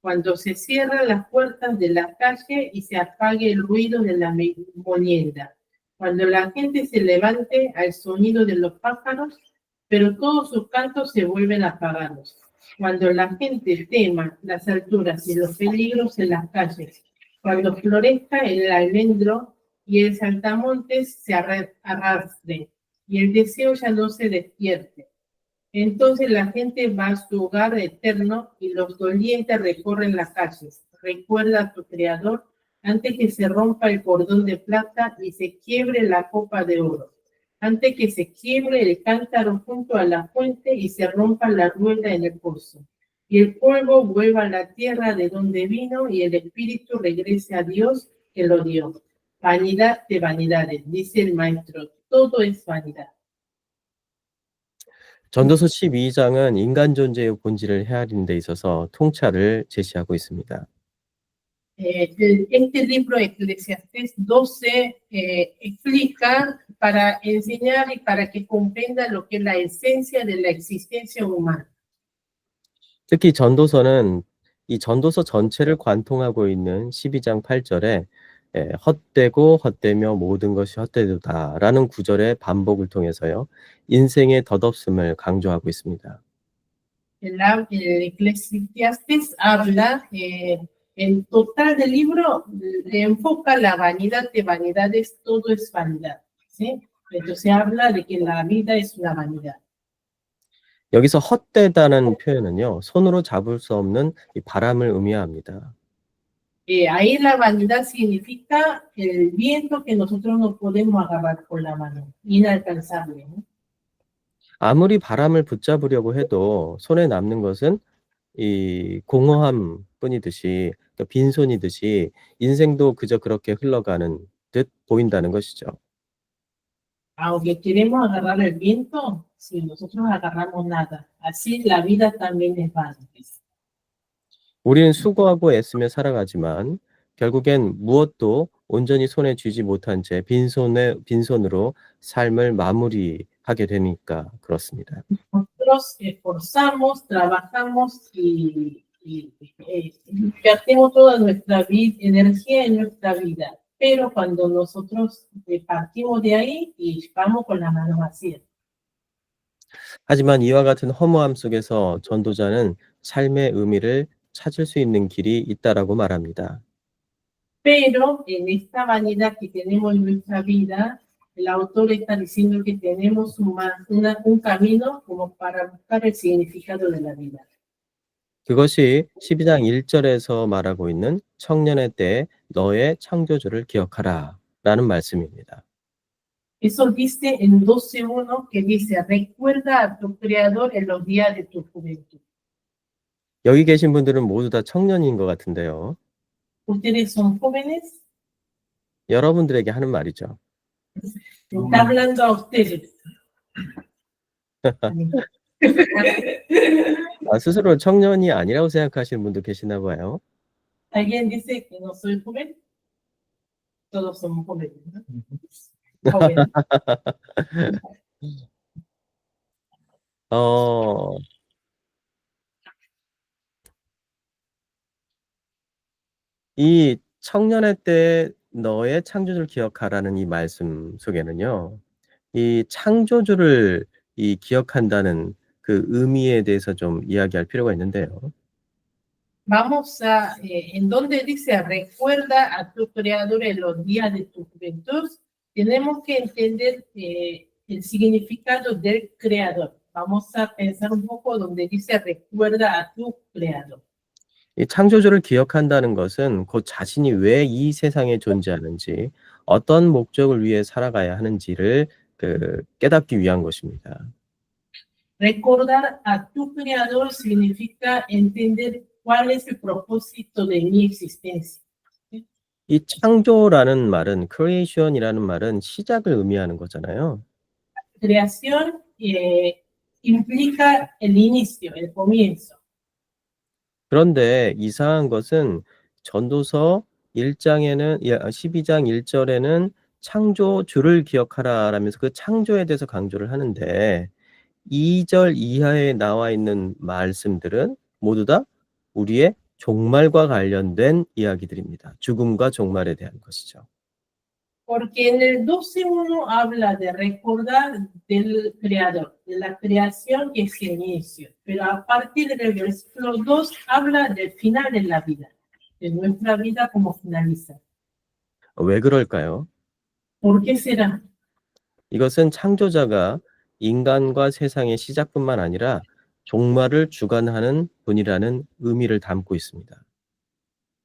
Speaker 1: Cuando se cierran las puertas de la calle y se apague el ruido de la molienda. Cuando la gente se levante al sonido de los pájaros, pero todos sus cantos se vuelven apagados. Cuando la gente tema las alturas y los peligros en las calles. Cuando florezca el almendro y el saltamontes se arrastre y el deseo ya no se despierte. Entonces la gente va a su hogar eterno y los dolientes recorren las calles. Recuerda a tu Creador antes que se rompa el cordón de plata y se quiebre la copa de oro. Antes que se quiebre el cántaro junto a la fuente y se rompa la rueda en el pozo. Y el polvo vuelva a la tierra de donde vino y el espíritu regrese a Dios que lo dio. Vanidad de vanidades, dice el maestro, todo es vanidad.
Speaker 2: 전도서 12장은 인간 존재의 본질을 헤아리는 데 있어서 통찰을 제시하고 있습니다.
Speaker 1: Este libro Eclesiastés 12 explica para enseñar y para que comprenda lo que es la esencia de la existencia humana.
Speaker 2: 특히 전도서는 이 전도서 전체를 관통하고 있는 12장 8절에 헛되고 헛되며 모든 것이 헛되도다라는 구절의 반복을 통해서요. 인생의 덧없음을 강조하고 있습니다.
Speaker 1: El Eclesiastés habla, el total del libro le enfoca la vanidad de vanidades, todo es vanidad, ¿sí? Entonces habla de que la vida es una vanidad.
Speaker 2: 여기서 헛되다는 표현은요. 손으로 잡을 수 없는 이 바람을 의미합니다.
Speaker 1: Ahí la vanidad significa el viento que nosotros no podemos agarrar con la mano, inalcanzable, ¿no?
Speaker 2: 아무리 바람을 붙잡으려고 해도 손에 남는 것은 이 공허함 뿐이듯이 빈손이듯이 인생도 그저 그렇게 흘러가는 듯 보인다는 것이죠.
Speaker 1: Aunque queremos agarrar el viento, si nosotros agarramos nada, así la vida también es vana.
Speaker 2: 우리는 수고하고 애쓰며 살아가지만 결국엔 무엇도 온전히 손에 쥐지 못한 채 빈손으로 삶을 마무리하게 되니까 그렇습니다.
Speaker 1: Nosotros esforzamos, trabajamos y gastemos toda nuestra energía en nuestra vida. Pero cuando nosotros partimos de ahí y vamos con las manos vacías.
Speaker 2: 하지만 이와 같은 허무함 속에서 전도자는 삶의 의미를 찾을 수 있는 길이 있다라고 말합니다.
Speaker 1: Pero en esta vanidad que tenemos en nuestra vida, el autor está diciendo que tenemos un camino como para buscar el significado de la vida.
Speaker 2: 그것이 12장 1절에서 말하고 있는 청년의 때 너의 창조주를 기억하라 라는 말씀입니다.
Speaker 1: Eso dice en 12:1 que dice, recuerda a tu Creador en los días de tu juventud.
Speaker 2: 여기 계신 분들은 모두 다 청년인 것 같은데요.
Speaker 1: ¿Ustedes son jóvenes?
Speaker 2: 여러분들에게 하는 말이죠.
Speaker 1: Está hablando a ustedes.
Speaker 2: 스스로 청년이 아니라고 생각하시는 분도 계시나 봐요.
Speaker 1: ¿Alguien dice que no soy joven? Todos somos jóvenes, ¿no? Jóvenes.
Speaker 2: 이 청년의 때 너의 창조주를 기억하라는 이 말씀 속에는요, 이 창조주를 기억한다는 그 의미에 대해서 좀 이야기할 필요가 있는데요.
Speaker 1: Vamos a, en donde dice, recuerda a tu creador en los días de tu juventud, tenemos que entender el significado del creador. Vamos a pensar un poco donde dice, recuerda a tu creador.
Speaker 2: 이 창조주를 기억한다는 것은 곧 자신이 왜 이 세상에 존재하는지, 어떤 목적을 위해 살아가야 하는지를 깨닫기 위한 것입니다.
Speaker 1: Recordar a tu creador significa entender cuál es el propósito de mi existencia.
Speaker 2: 이 창조라는 말은, creation이라는 말은 시작을 의미하는 거잖아요.
Speaker 1: Creación implica el inicio, el comienzo.
Speaker 2: 그런데 이상한 것은 전도서 12장 1절에는 창조주를 기억하라 라면서 그 창조에 대해서 강조를 하는데 2절 이하에 나와 있는 말씀들은 모두 다 우리의 종말과 관련된 이야기들입니다. 죽음과 종말에 대한 것이죠.
Speaker 1: Porque en el 12.1 habla de recordar del creador, de la creación que es el inicio. Pero a partir del versículo 2 habla del final de la vida, de nuestra vida como finaliza.
Speaker 2: 왜 그럴까요?
Speaker 1: ¿Por qué será?
Speaker 2: 이것은 창조자가 인간과 세상의 시작뿐만 아니라 종말을 주관하는 분이라는 의미를 담고 있습니다.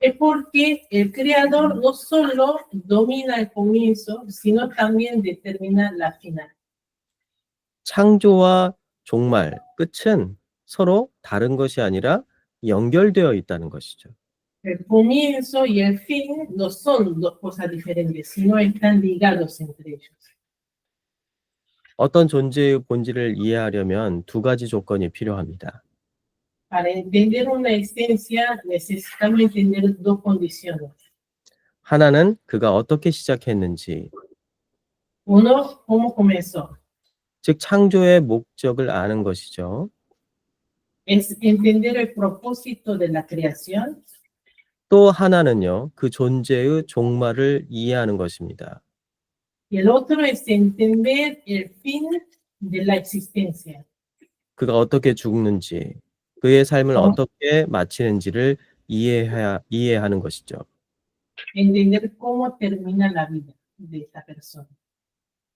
Speaker 1: Es porque el creador no solo domina el comienzo, sino también determina la final.
Speaker 2: 창조와 종말, 끝은 서로 다른 것이 아니라 연결되어 있다는 것이죠.
Speaker 1: El comienzo y el fin no son dos cosas diferentes, sino están ligados entre ellos.
Speaker 2: 어떤 존재의 본질을 이해하려면 두 가지 조건이 필요합니다.
Speaker 1: Para entender una existencia necesitamos entender dos condiciones.
Speaker 2: 하나는 그가 어떻게 시작했는지,
Speaker 1: Uno, cómo comenzó.
Speaker 2: 즉 창조의 목적을 아는 것이죠.
Speaker 1: Es entender el propósito de la creación.
Speaker 2: 또 하나는요, 그 존재의 종말을 이해하는 것입니다.
Speaker 1: Y el otro es entender el fin de la existencia.
Speaker 2: 그가 어떻게 죽는지, 그의 삶을 어떻게 마치는지를 이해하는 것이죠.
Speaker 1: Entender cómo termina la vida de esta persona.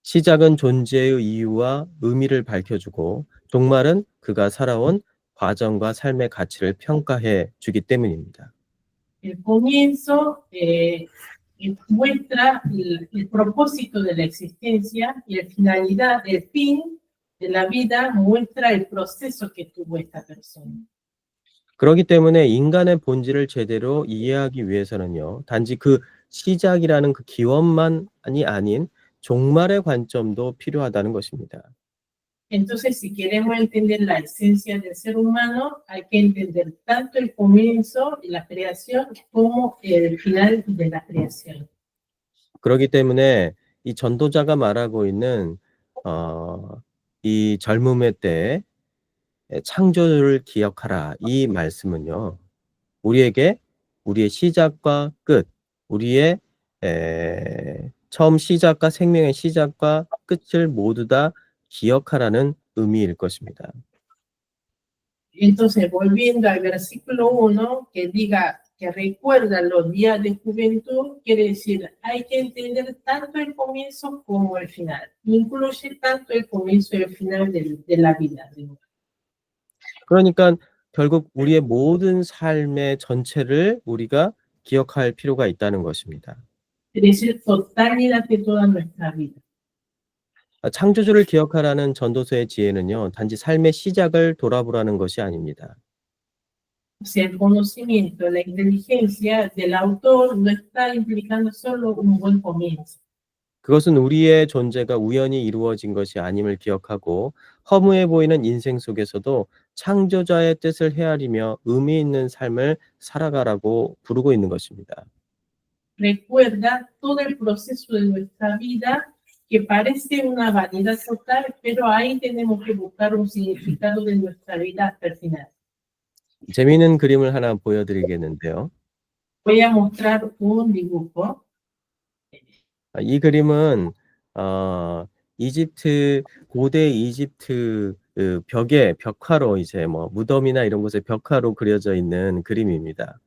Speaker 2: 시작은 존재의 이유와 의미를 밝혀주고 종말은 그가 살아온 과정과 삶의 가치를 평가해 주기 때문입니다.
Speaker 1: El comienzo muestra el propósito de la existencia y la finalidad, el fin de la vida muestra el proceso que tuvo esta persona.
Speaker 2: 그렇기 때문에 인간의 본질을 제대로 이해하기 위해서는요, 단지 그 시작이라는 그 기원만이 아닌 종말의 관점도 필요하다는 것입니다.
Speaker 1: Entonces, si queremos entender la esencia del ser humano, hay que entender tanto el comienzo y la creación como el final de la creación.
Speaker 2: 그렇기 때문에 이 전도자가 말하고 있는 이 젊음의 때 창조를 기억하라 이 말씀은요, 우리에게 우리의 시작과 끝, 우리의 처음 시작과 생명의 시작과 끝을 모두 다 기억하라는 의미일 것입니다.
Speaker 1: Entonces, volviendo al versículo 1, que diga que recuerda los días de juventud, quiere decir, hay que entender tanto el comienzo como el final. Incluye tanto el comienzo y el final de la vida.
Speaker 2: 그러니까 결국 우리의 모든 삶의 전체를 우리가 기억할 필요가 있다는 것입니다.
Speaker 1: Es decir, totalidad de toda nuestra vida.
Speaker 2: 창조주를 기억하라는 전도서의 지혜는요, 단지 삶의 시작을 돌아보라는 것이 아닙니다.
Speaker 1: O sea, el conocimiento, la inteligencia del autor no está implicando solo un buen comienzo.
Speaker 2: 그것은 우리의 존재가 우연히 이루어진 것이 아님을 기억하고 허무해 보이는 인생 속에서도 창조자의 뜻을 헤아리며 의미 있는 삶을 살아가라고 부르고 있는 것입니다.
Speaker 1: Recuerda todo el proceso de nuestra vida que parece una vanidad total, pero ahí tenemos que buscar un significado de nuestra vida hasta el final.
Speaker 2: 재미있는 그림을 하나 보여드리겠는데요.
Speaker 1: Voy a mostrar un dibujo.
Speaker 2: 이 그림은 고대 이집트 그 벽에 벽화로 이제 뭐 무덤이나 이런 곳에 벽화로 그려져 있는 그림입니다.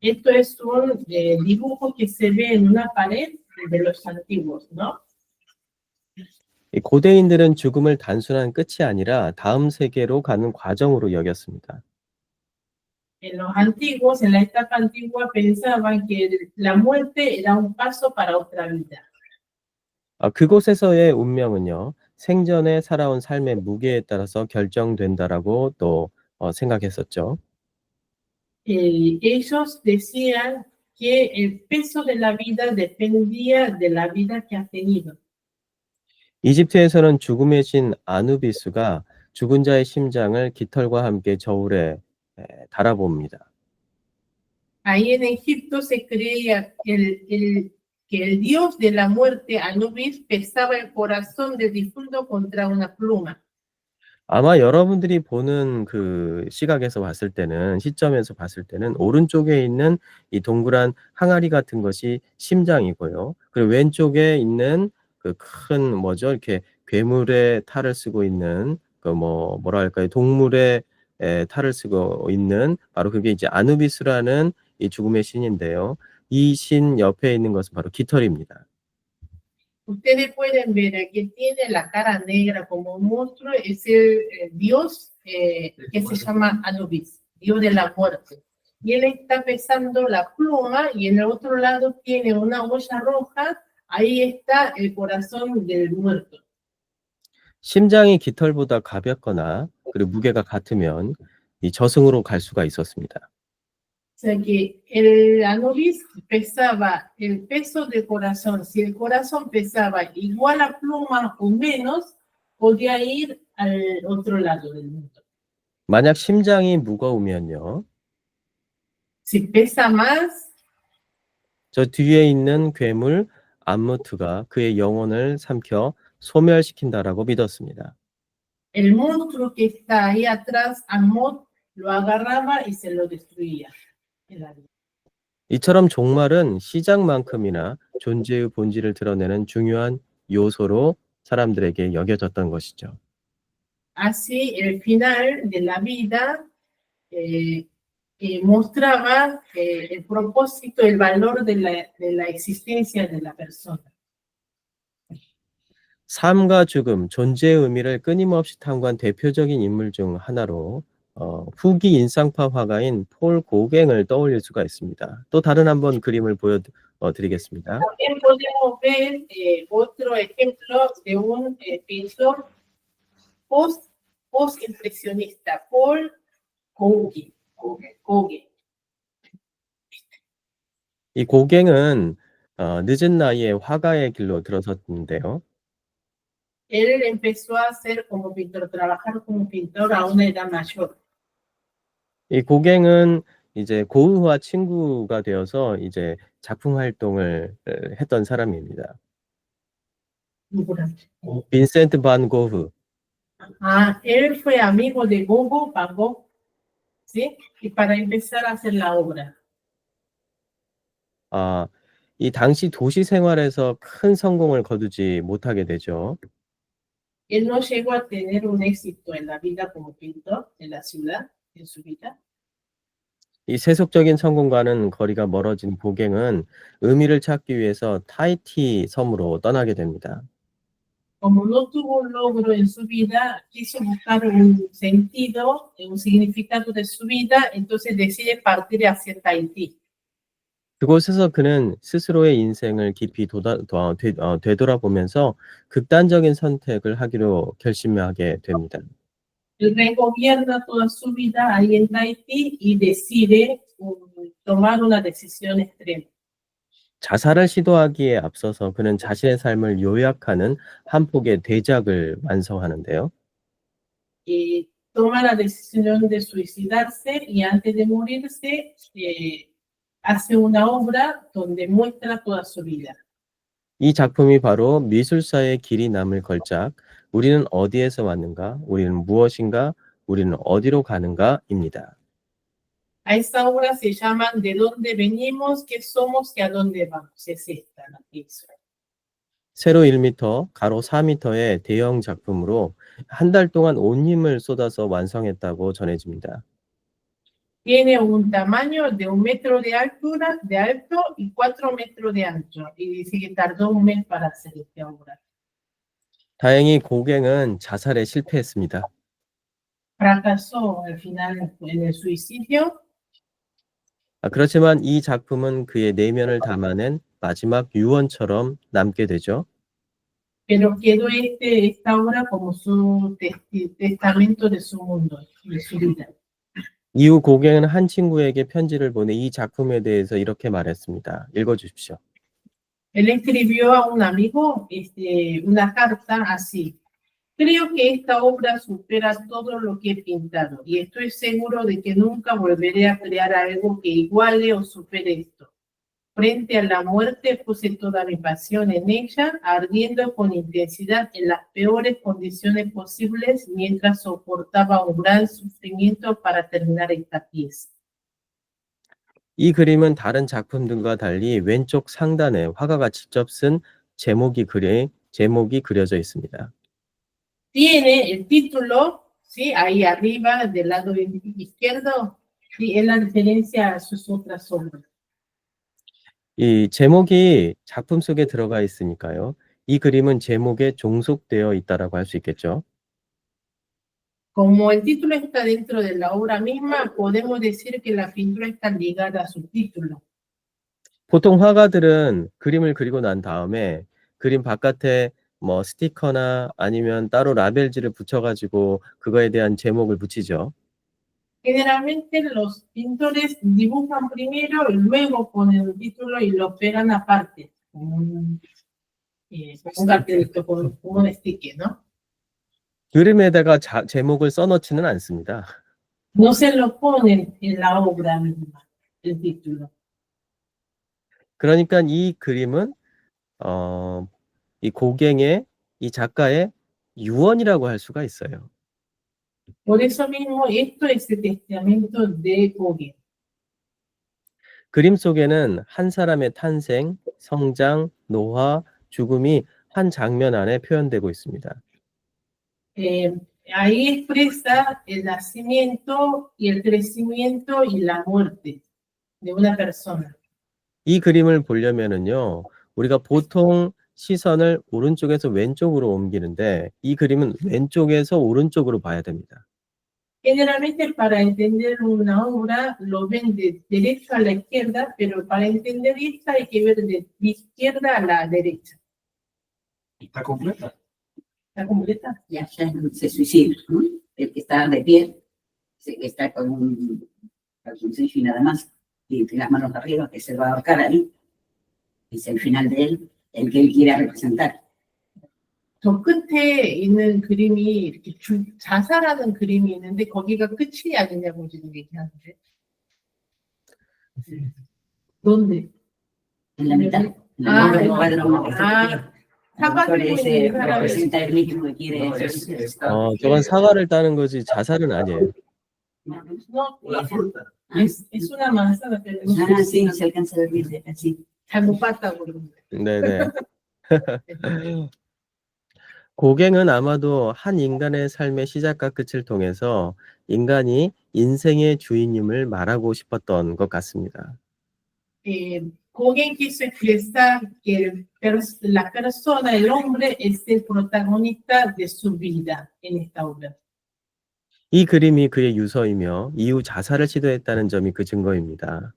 Speaker 1: Esto es un dibujo que se ve en una pared de los antiguos, ¿no?
Speaker 2: 이 고대인들은 죽음을 단순한 끝이 아니라 다음 세계로 가는 과정으로 여겼습니다.
Speaker 1: En los antiguos, en la etapa antigua, pensaban que la muerte era un paso para otra vida.
Speaker 2: 그곳에서의 운명은요, 생전에 살아온 삶의 무게에 따라서 결정된다라고 또 생각했었죠.
Speaker 1: Ellos decían que el peso de la vida dependía de la vida que has tenido.
Speaker 2: 이집트에서는 죽음의 신 아누비스가 죽은 자의 심장을 깃털과 함께 저울에 달아봅니다.
Speaker 1: Ahí en Egipto se creía que el dios de la muerte, Anubis, pesaba el corazón del difunto contra una pluma.
Speaker 2: 아마 여러분들이 보는 그 시각에서 봤을 때는, 시점에서 봤을 때는 오른쪽에 있는 이 동그란 항아리 같은 것이 심장이고요. 그리고 왼쪽에 있는 그 큰 뭐죠? 이렇게 괴물의 탈을 쓰고 있는 그 뭐랄까요? 동물의 탈을 쓰고 있는 바로 그게 이제 아누비스라는 이 죽음의 신인데요. 이 신 옆에 있는 것은 바로 깃털입니다.
Speaker 1: Ustedes pueden ver, aquí tiene la cara negra como un monstruo, es el dios que se llama Anubis, dios de la muerte. Y él está pesando la pluma y en el otro lado tiene una olla roja, ahí está el corazón del muerto.
Speaker 2: 심장이 깃털보다 가볍거나 그리고 무게가 같으면 이 저승으로 갈 수가 있었습니다.
Speaker 1: O sea que el Anubis pesaba el peso del corazón. Si el corazón pesaba igual a pluma o menos, podía ir al otro lado del mundo.
Speaker 2: 만약 심장이 무거우면요.
Speaker 1: Si pesa más,
Speaker 2: 저 뒤에 있는 괴물 암무트가 그의 영혼을 삼켜 소멸시킨다라고 믿었습니다.
Speaker 1: el monstruo que está ahí atrás, Amot, lo agarraba y se lo destruía.
Speaker 2: 이처럼 종말은 시작만큼이나 존재의 본질을 드러내는 중요한 요소로 사람들에게 여겨졌던 것이죠.
Speaker 1: Así, el final de la vida mostraba el propósito, el valor de la existencia de la persona.
Speaker 2: 삶과 죽음, 존재의 의미를 끊임없이 탐구한 대표적인 인물 중 하나로 후기 인상파 화가인 폴 고갱을 떠올릴 수가 있습니다. 또 다른 한번 그림을 보여드리겠습니다.
Speaker 1: También podemos ver otro ejemplo de un pintor post-impresionista, Paul Gauguin.
Speaker 2: 이 고갱은 늦은 나이에 화가의 길로 들어섰는데요.
Speaker 1: Él empezó a hacer como pintor, trabajar como pintor a una edad mayor.
Speaker 2: 이 고갱은 이제 고흐와 친구가 되어서 이제 작품 활동을 했던 사람입니다. 빈센트 반 고흐.
Speaker 1: Él fue amigo de Van Gogh, ¿sí? Y para empezar a hacer la obra.
Speaker 2: 이 당시 도시 생활에서 큰 성공을 거두지 못하게 되죠.
Speaker 1: Él no llegó a tener un éxito en la vida como pintor en la ciudad, en su vida.
Speaker 2: 이 세속적인 성공과는 거리가 멀어진 고갱은 의미를 찾기 위해서 타히티 섬으로 떠나게 됩니다.
Speaker 1: Como no tuvo un logro en su vida, quiso buscar un sentido, un significado de su vida, entonces decide partir hacia Tahití.
Speaker 2: 그곳에서 그는 스스로의 인생을 깊이 되돌아보면서 극단적인 선택을 하기로 결심하게 됩니다.
Speaker 1: Él regobierna toda su vida ahí en Tahití y decide tomar una decisión extrema.
Speaker 2: 자살을 시도하기에 앞서서 그는 자신의 삶을 요약하는 한 폭의 대작을 완성하는데요.
Speaker 1: Toma la decisión de suicidarse y antes de morirse hace una obra donde muestra toda su vida.
Speaker 2: 이 작품이 바로 미술사의 길이 남을 걸작, 우리는 어디에서 왔는가, 우리는 무엇인가, 우리는 어디로 가는가입니다.
Speaker 1: A esta obra se llaman ¿De dónde venimos, qué somos y a dónde vamos? Es esta la pieza.
Speaker 2: 세로 1m, 가로 4m의 대형 작품으로 한 달 동안 온 힘을 쏟아서 완성했다고 전해집니다.
Speaker 1: Tiene un tamaño de 1 metro de altura, de alto y 4 metros de ancho. Y dice que tardó 1 mes para hacer esta obra.
Speaker 2: 다행히 고갱은 자살에 실패했습니다.
Speaker 1: Fracasó al final en el suicidio,
Speaker 2: 그렇지만 이 작품은 그의 내면을 담아낸 마지막 유언처럼 남게 되죠.
Speaker 1: pero quedó esta obra como su testamento de su mundo, de su vida.
Speaker 2: 이후 고갱은 한 친구에게 편지를 보내 이 작품에 대해서 이렇게 말했습니다. 읽어주십시오.
Speaker 1: Él escribió a un amigo una carta así. Creo que esta obra supera todo lo que he pintado y estoy seguro de que nunca volveré a crear algo que iguale o supere esto. Frente a la muerte puse toda mi pasión en ella, ardiendo con intensidad en las peores condiciones posibles mientras soportaba un gran sufrimiento para terminar esta pieza.
Speaker 2: 이 그림은 다른 작품들과 달리 왼쪽 상단에 화가가 직접 쓴 제목이 그려져 있습니다.
Speaker 1: Tiene el título, ¿sí? Ahí arriba del lado izquierdo, sí, es la referencia a sus otras obras.
Speaker 2: 이 제목이 작품 속에 들어가 있으니까요. 이 그림은 제목에 종속되어 있다라고 할 수 있겠죠.
Speaker 1: Como el título está dentro de la obra misma, podemos decir que la pintura está ligada a su título.
Speaker 2: 보통 화가들은 그림을 그리고 난 다음에 그림 바깥에 뭐 스티커나 아니면 따로 라벨지를 붙여가지고 그거에 대한 제목을 붙이죠.
Speaker 1: Generalmente los pintores dibujan primero y luego ponen el título y lo pegan aparte, como un cartelito, como un sticker, ¿no?
Speaker 2: 그림에다가 제목을 써놓지는 않습니다.
Speaker 1: No se lo ponen en la obra misma, el título.
Speaker 2: 그러니까 이 그림은 이 고갱의 이 작가의 유언이라고 할 수가 있어요.
Speaker 1: Por eso mismo, esto es el testamento de Gauguin.
Speaker 2: 그림 속에는 한 사람의 탄생, 성장, 노화, 죽음이 한 장면 안에 표현되고 있습니다.
Speaker 1: Ahí expresa el nacimiento y el crecimiento y la muerte de una persona.
Speaker 2: 이 그림을 보려면은요, 우리가 보통 시선을 오른쪽에서 왼쪽으로 옮기는데 이 그림은 왼쪽에서 오른쪽으로 봐야 됩니다.
Speaker 1: Generalmente para entender una obra lo ven de derecha a la izquierda, pero para entender esta hay que ver de izquierda a la derecha.
Speaker 3: ¿Está completa?
Speaker 1: ¿Está completa?
Speaker 4: Ya se suicida, ¿no? El que está de pie, está con un calzoncillo y nada más, y tiene las manos arriba, que se va a ahorcar ahí. Es el final de él, el que él quiere representar.
Speaker 1: 저 끝에 있는 그림이 이렇게 자살하는 그림이 있는데 거기가 끝이 아니냐고 지금 얘기하는데. ¿Dónde?
Speaker 4: En la mitad. En el otro cuadro que está
Speaker 1: 사과를
Speaker 4: ese
Speaker 1: 보이는 사람이
Speaker 4: representa el mismo que quiere.
Speaker 2: 저건 사과를 따는 거지 자살은 아니에요.
Speaker 1: No,
Speaker 3: Una fruta.
Speaker 1: es una manzana, pero no
Speaker 4: Ah,
Speaker 1: sé
Speaker 4: sí,
Speaker 1: si
Speaker 4: se alcanza a ver bien, así.
Speaker 1: 잘못 봤다고 그러는데.
Speaker 2: 네네. 고갱은 아마도 한 인간의 삶의 시작과 끝을 통해서 인간이 인생의 주인임을 말하고 싶었던 것 같습니다.
Speaker 1: Gauguin quiso expresar que la persona, el hombre, es el protagonista de su vida en esta obra.
Speaker 2: 이 그림이 그의 유서이며 이후 자살을 시도했다는 점이 그 증거입니다.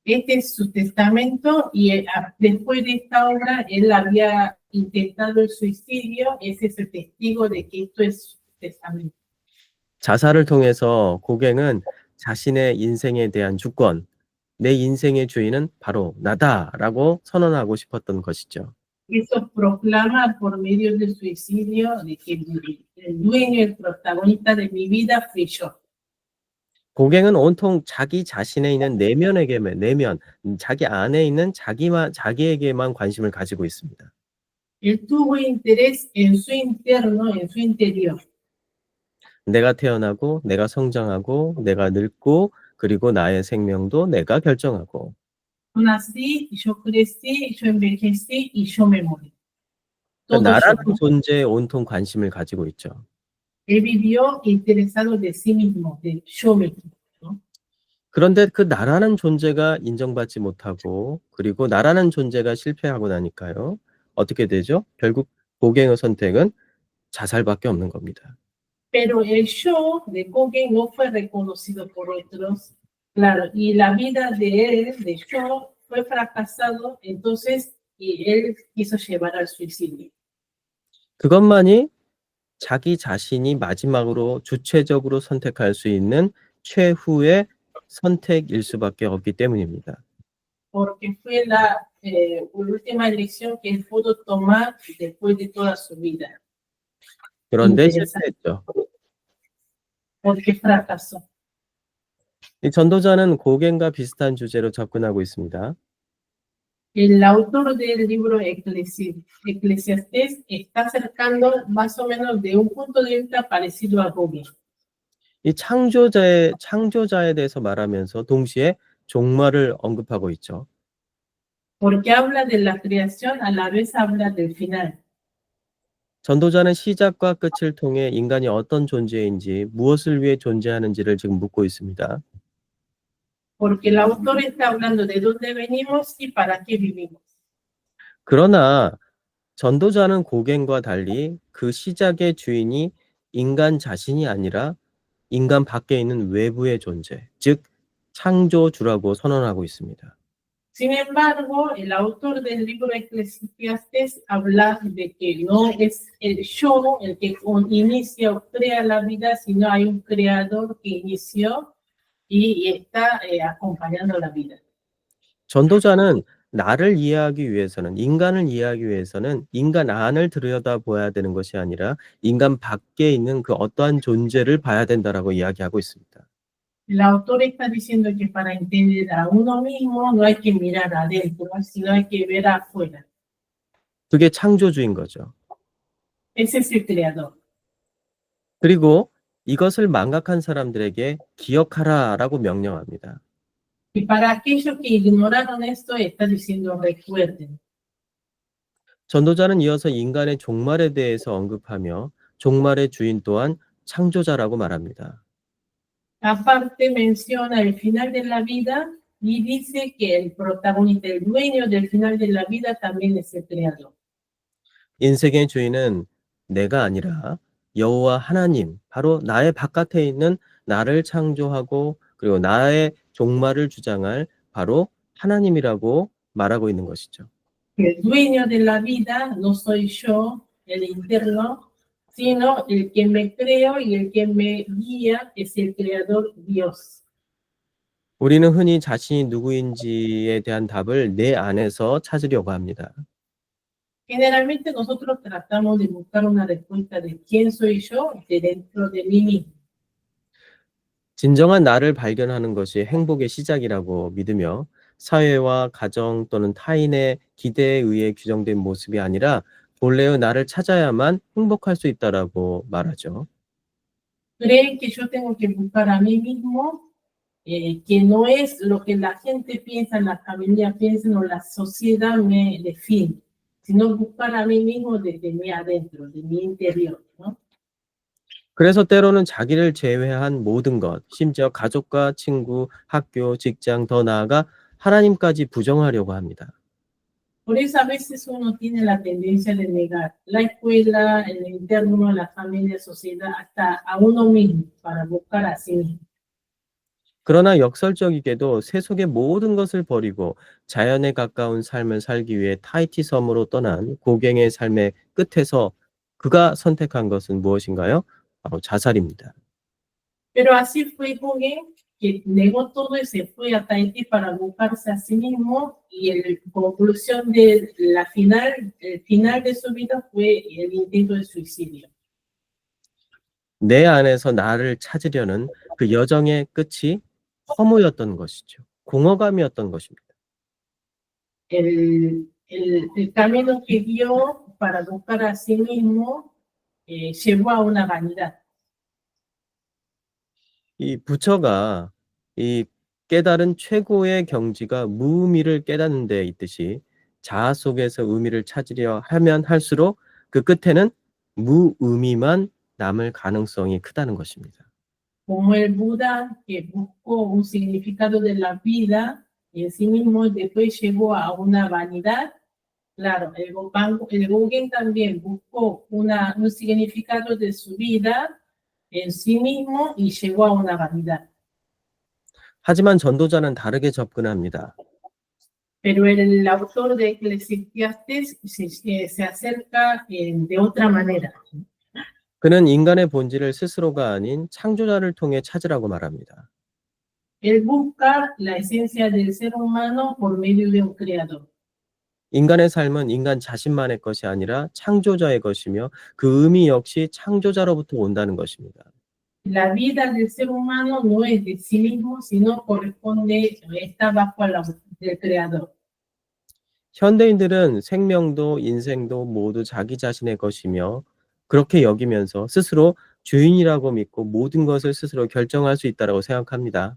Speaker 1: Este es su testamento y después de esta obra él había intentado el suicidio. Ese es el testigo de que esto es su testamento.
Speaker 2: 자살을 통해서 고갱은 자신의 인생에 대한 주권, 내 인생의 주인은 바로 나다라고 선언하고 싶었던 것이죠.
Speaker 1: Eso proclama por medio del suicidio de que el dueño, el protagonista de mi vida fui yo.
Speaker 2: 고갱은 온통 자기 자신에 있는 내면, 자기 안에 있는 자기에게만 관심을 가지고 있습니다.
Speaker 1: Él tuvo interés en su interno, en su interior.
Speaker 2: 내가 태어나고, 내가 성장하고, 내가 늙고, 그리고 나의 생명도 내가 결정하고.
Speaker 1: Yo nací, yo crecí, yo envejecí y yo me morí. Todo
Speaker 2: 그러니까 나라는
Speaker 1: yo.
Speaker 2: 존재에 온통 관심을 가지고 있죠.
Speaker 1: Él vivió interesado de sí mismo, de yo mismo.
Speaker 2: 그런데 그 나라는 존재가 인정받지 못하고, 그리고 나라는 존재가 실패하고 나니까요. 어떻게 되죠? 결국 고갱의 선택은 자살밖에 없는 겁니다.
Speaker 1: Pero el yo de Gauguin no fue reconocido por otros, claro, y la vida de él, de yo, fue fracasado, entonces, y él quiso llevar al suicidio.
Speaker 2: 그것만이 자기 자신이 마지막으로 주체적으로 선택할 수 있는 최후의 선택일 수밖에 없기 때문입니다.
Speaker 1: Porque fue la última elección que él pudo tomar después de toda su vida,
Speaker 2: 그런데
Speaker 1: Interesante.
Speaker 2: 실패했죠.
Speaker 1: porque fracasó.
Speaker 2: 이 전도자는 고갱과 비슷한 주제로 접근하고 있습니다.
Speaker 1: El autor del libro Eclesiastés está acercando más o menos de un punto de vista parecido a Gauguin.
Speaker 2: 이 창조자에 대해서 말하면서 동시에 종말을 언급하고 있죠.
Speaker 1: Porque habla de la creación, a la vez habla del final.
Speaker 2: 전도자는 시작과 끝을 통해 인간이 어떤 존재인지, 무엇을 위해 존재하는지를 지금 묻고 있습니다.
Speaker 1: Porque el autor está hablando de dónde venimos y para qué vivimos.
Speaker 2: 그러나 전도자는 고갱과 달리 그 시작의 주인이 인간 자신이 아니라 인간 밖에 있는 외부의 존재, 즉 창조주라고 선언하고 있습니다.
Speaker 1: Sin embargo, el autor del libro Eclesiastés habla de que no es el yo el que inicia o crea la vida, sino hay un creador que inició y está acompañando la vida.
Speaker 2: 전도자는 나를 이해하기 위해서는, 인간을 이해하기 위해서는 인간 안을 들여다봐야 되는 것이 아니라 인간 밖에 있는 그 어떠한 존재를 봐야 된다라고 이야기하고 있습니다.
Speaker 1: El autor está diciendo que para entender a uno mismo no hay que mirar adentro, sino hay que ver afuera.
Speaker 2: 그게 창조주인 거죠.
Speaker 1: Ese es el creador.
Speaker 2: 그리고 이것을 망각한 사람들에게 기억하라라고 명령합니다.
Speaker 1: Y para aquellos que ignoraron esto, está diciendo recuerden.
Speaker 2: 전도자는 이어서 인간의 종말에 대해서 언급하며 종말의 주인 또한 창조자라고 말합니다.
Speaker 1: Aparte menciona el final de la vida y dice que el protagonista, el dueño del final de la vida también es el creador.
Speaker 2: 인생의 주인은 내가 아니라 여호와 하나님, 바로 나의 바깥에 있는 나를 창조하고 그리고 나의 종말을 주장할 바로 하나님이라고 말하고 있는 것이죠.
Speaker 1: El dueño de la vida no soy yo, el interno, sino el que me creo y el que me guía es el creador Dios.
Speaker 2: 우리는 흔히 자신이 누구인지에 대한 답을 내 안에서 찾으려고 합니다.
Speaker 1: Generalmente nosotros tratamos de buscar una respuesta de quién soy yo de dentro de mí mismo.
Speaker 2: 진정한 나를 발견하는 것이 행복의 시작이라고 믿으며 사회와 가정 또는 타인의 기대에 의해 규정된 모습이 아니라 본래의 나를 찾아야만 행복할 수 있다라고 말하죠.
Speaker 1: Creen que yo tengo que buscar a mí mismo, que no es lo que la gente piensa, la familia piensa o la sociedad me define, sino buscar a mí mismo desde mí adentro, de mi interior, ¿no?
Speaker 2: 그래서 때로는 자기를 제외한 모든 것, 심지어 가족과 친구, 학교, 직장, 더 나아가 하나님까지 부정하려고 합니다.
Speaker 1: Por eso a veces uno tiene la tendencia de negar la escuela, el interno, la familia, la sociedad, hasta a uno mismo, para buscar a sí mismo.
Speaker 2: 그러나 역설적이게도 세속의 모든 것을 버리고 자연에 가까운 삶을 살기 위해 타히티 섬으로 떠난 고갱의 삶의 끝에서 그가 선택한 것은 무엇인가요? 바로 자살입니다.
Speaker 1: Pero así fue Gauguin, que negó todo y se fue a Tahití para buscarse a sí mismo, y la conclusión de el final de su vida fue el intento de suicidio.
Speaker 2: 내 안에서 나를 찾으려는 그 여정의 끝이 허무였던 것이죠. 공허감이었던 것입니다.
Speaker 1: El camino que dio para buscar a sí mismo llevó a una vanidad.
Speaker 2: 이 부처가 이 깨달은 최고의 경지가 무의미를 깨닫는 데 있듯이 자아 속에서 의미를 찾으려 하면 할수록 그 끝에는 무의미만 남을 가능성이 크다는 것입니다.
Speaker 1: Como el Buda que buscó un significado de la vida y en sí mismo después llegó a una vanidad. Claro, el Gauguin también buscó un significado de su vida en sí mismo y llegó a una vanidad.
Speaker 2: 하지만 전도자는 다르게 접근합니다.
Speaker 1: Pero el autor de Eclesiastes se acerca de otra manera.
Speaker 2: 그는 인간의 본질을 스스로가 아닌 창조자를 통해 찾으라고 말합니다.
Speaker 1: Él busca la esencia del ser humano por medio de un creador.
Speaker 2: 인간의 삶은 인간 자신만의 것이 아니라 창조자의 것이며 그 의미 역시 창조자로부터 온다는 것입니다.
Speaker 1: La vida del ser humano no es de sí mismo, sino está bajo del creador.
Speaker 2: 현대인들은 생명도 인생도 모두 자기 자신의 것이며 그렇게 여기면서 스스로 주인이라고 믿고 모든 것을 스스로 결정할 수 있다고 생각합니다.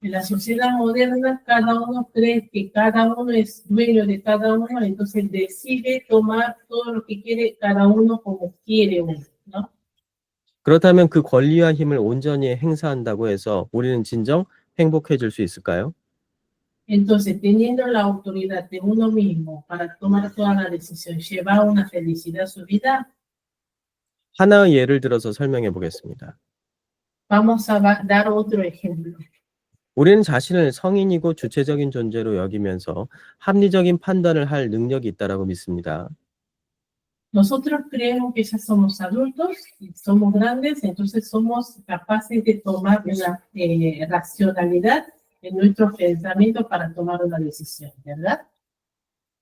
Speaker 1: En la sociedad moderna, cada uno cree que cada uno es dueño de cada uno, entonces decide tomar todo lo que quiere cada uno como quiere uno, ¿no?
Speaker 2: 그렇다면 그 권리와 힘을 온전히 행사한다고 해서 우리는 진정 행복해질 수 있을까요?
Speaker 1: Entonces, teniendo la autoridad de uno mismo para tomar toda la decisión, llevar una felicidad a su vida,
Speaker 2: 하나의 예를 들어서 설명해 보겠습니다.
Speaker 1: vamos a dar otro ejemplo.
Speaker 2: 우리는 자신을 성인이고 주체적인 존재로 여기면서 합리적인 판단을 할 능력이 있다고 믿습니다.
Speaker 1: Nosotros creemos que ya somos adultos, y somos grandes, entonces somos capaces de tomar una racionalidad en nuestros pensamientos para tomar una decisión, ¿verdad?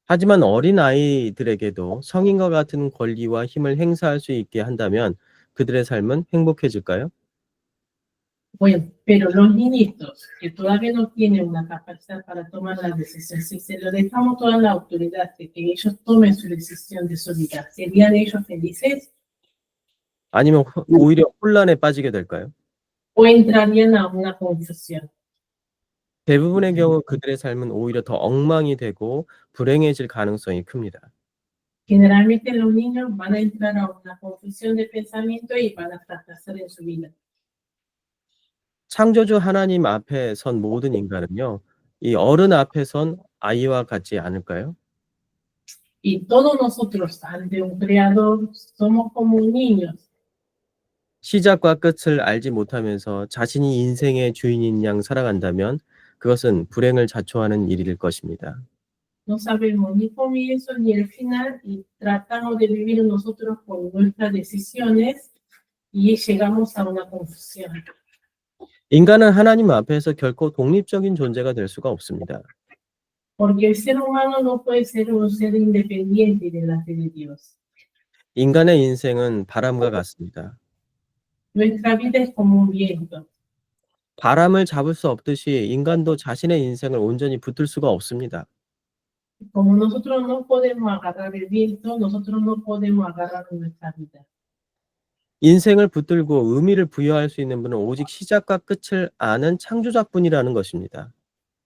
Speaker 2: 하지만 어린 아이들에게도 성인과 같은 권리와 힘을 행사할 수 있게 한다면 그들의 삶은 행복해질까요?
Speaker 1: Bueno, pero los niñitos que todavía no tienen una capacidad para tomar la decisión, si se lo dejamos toda la autoridad de que ellos tomen su decisión de su vida, ¿serían ellos felices
Speaker 2: 아니면 오히려 혼란에 빠지게 될까요?
Speaker 1: o entrarían a una confusión?
Speaker 2: 대부분의 경우 그들의 삶은 오히려 더 엉망이 되고 불행해질 가능성이 큽니다.
Speaker 1: Generalmente los niños van a entrar a una confusión de pensamiento y van a fracasar en su vida.
Speaker 2: 창조주 하나님 앞에 선 모든 인간은요, 이 어른 앞에 선 아이와 같지 않을까요?
Speaker 1: Y todos nosotros ante un creador somos como niños.
Speaker 2: 시작과 끝을 알지 못하면서 자신이 인생의 주인인 양 살아간다면 그것은 불행을 자초하는 일일 것입니다.
Speaker 1: No sabemos ni comienzo ni el final y tratamos de vivir nosotros con nuestras decisiones y llegamos a una confusión.
Speaker 2: 인간은 하나님 앞에서 결코 독립적인 존재가 될 수가 없습니다.
Speaker 1: Porque el ser humano no puede ser un ser independiente delante de Dios.
Speaker 2: 인간의 인생은 바람과 같습니다.
Speaker 1: Nuestra vida es como un viento.
Speaker 2: 바람을 잡을 수 없듯이 인간도 자신의 인생을 온전히 붙들 수가 없습니다.
Speaker 1: Como nosotros no podemos agarrar el viento, nosotros no podemos agarrar nuestra vida.
Speaker 2: 인생을 붙들고 의미를 부여할 수 있는 분은 오직 시작과 끝을 아는 창조자뿐이라는 것입니다.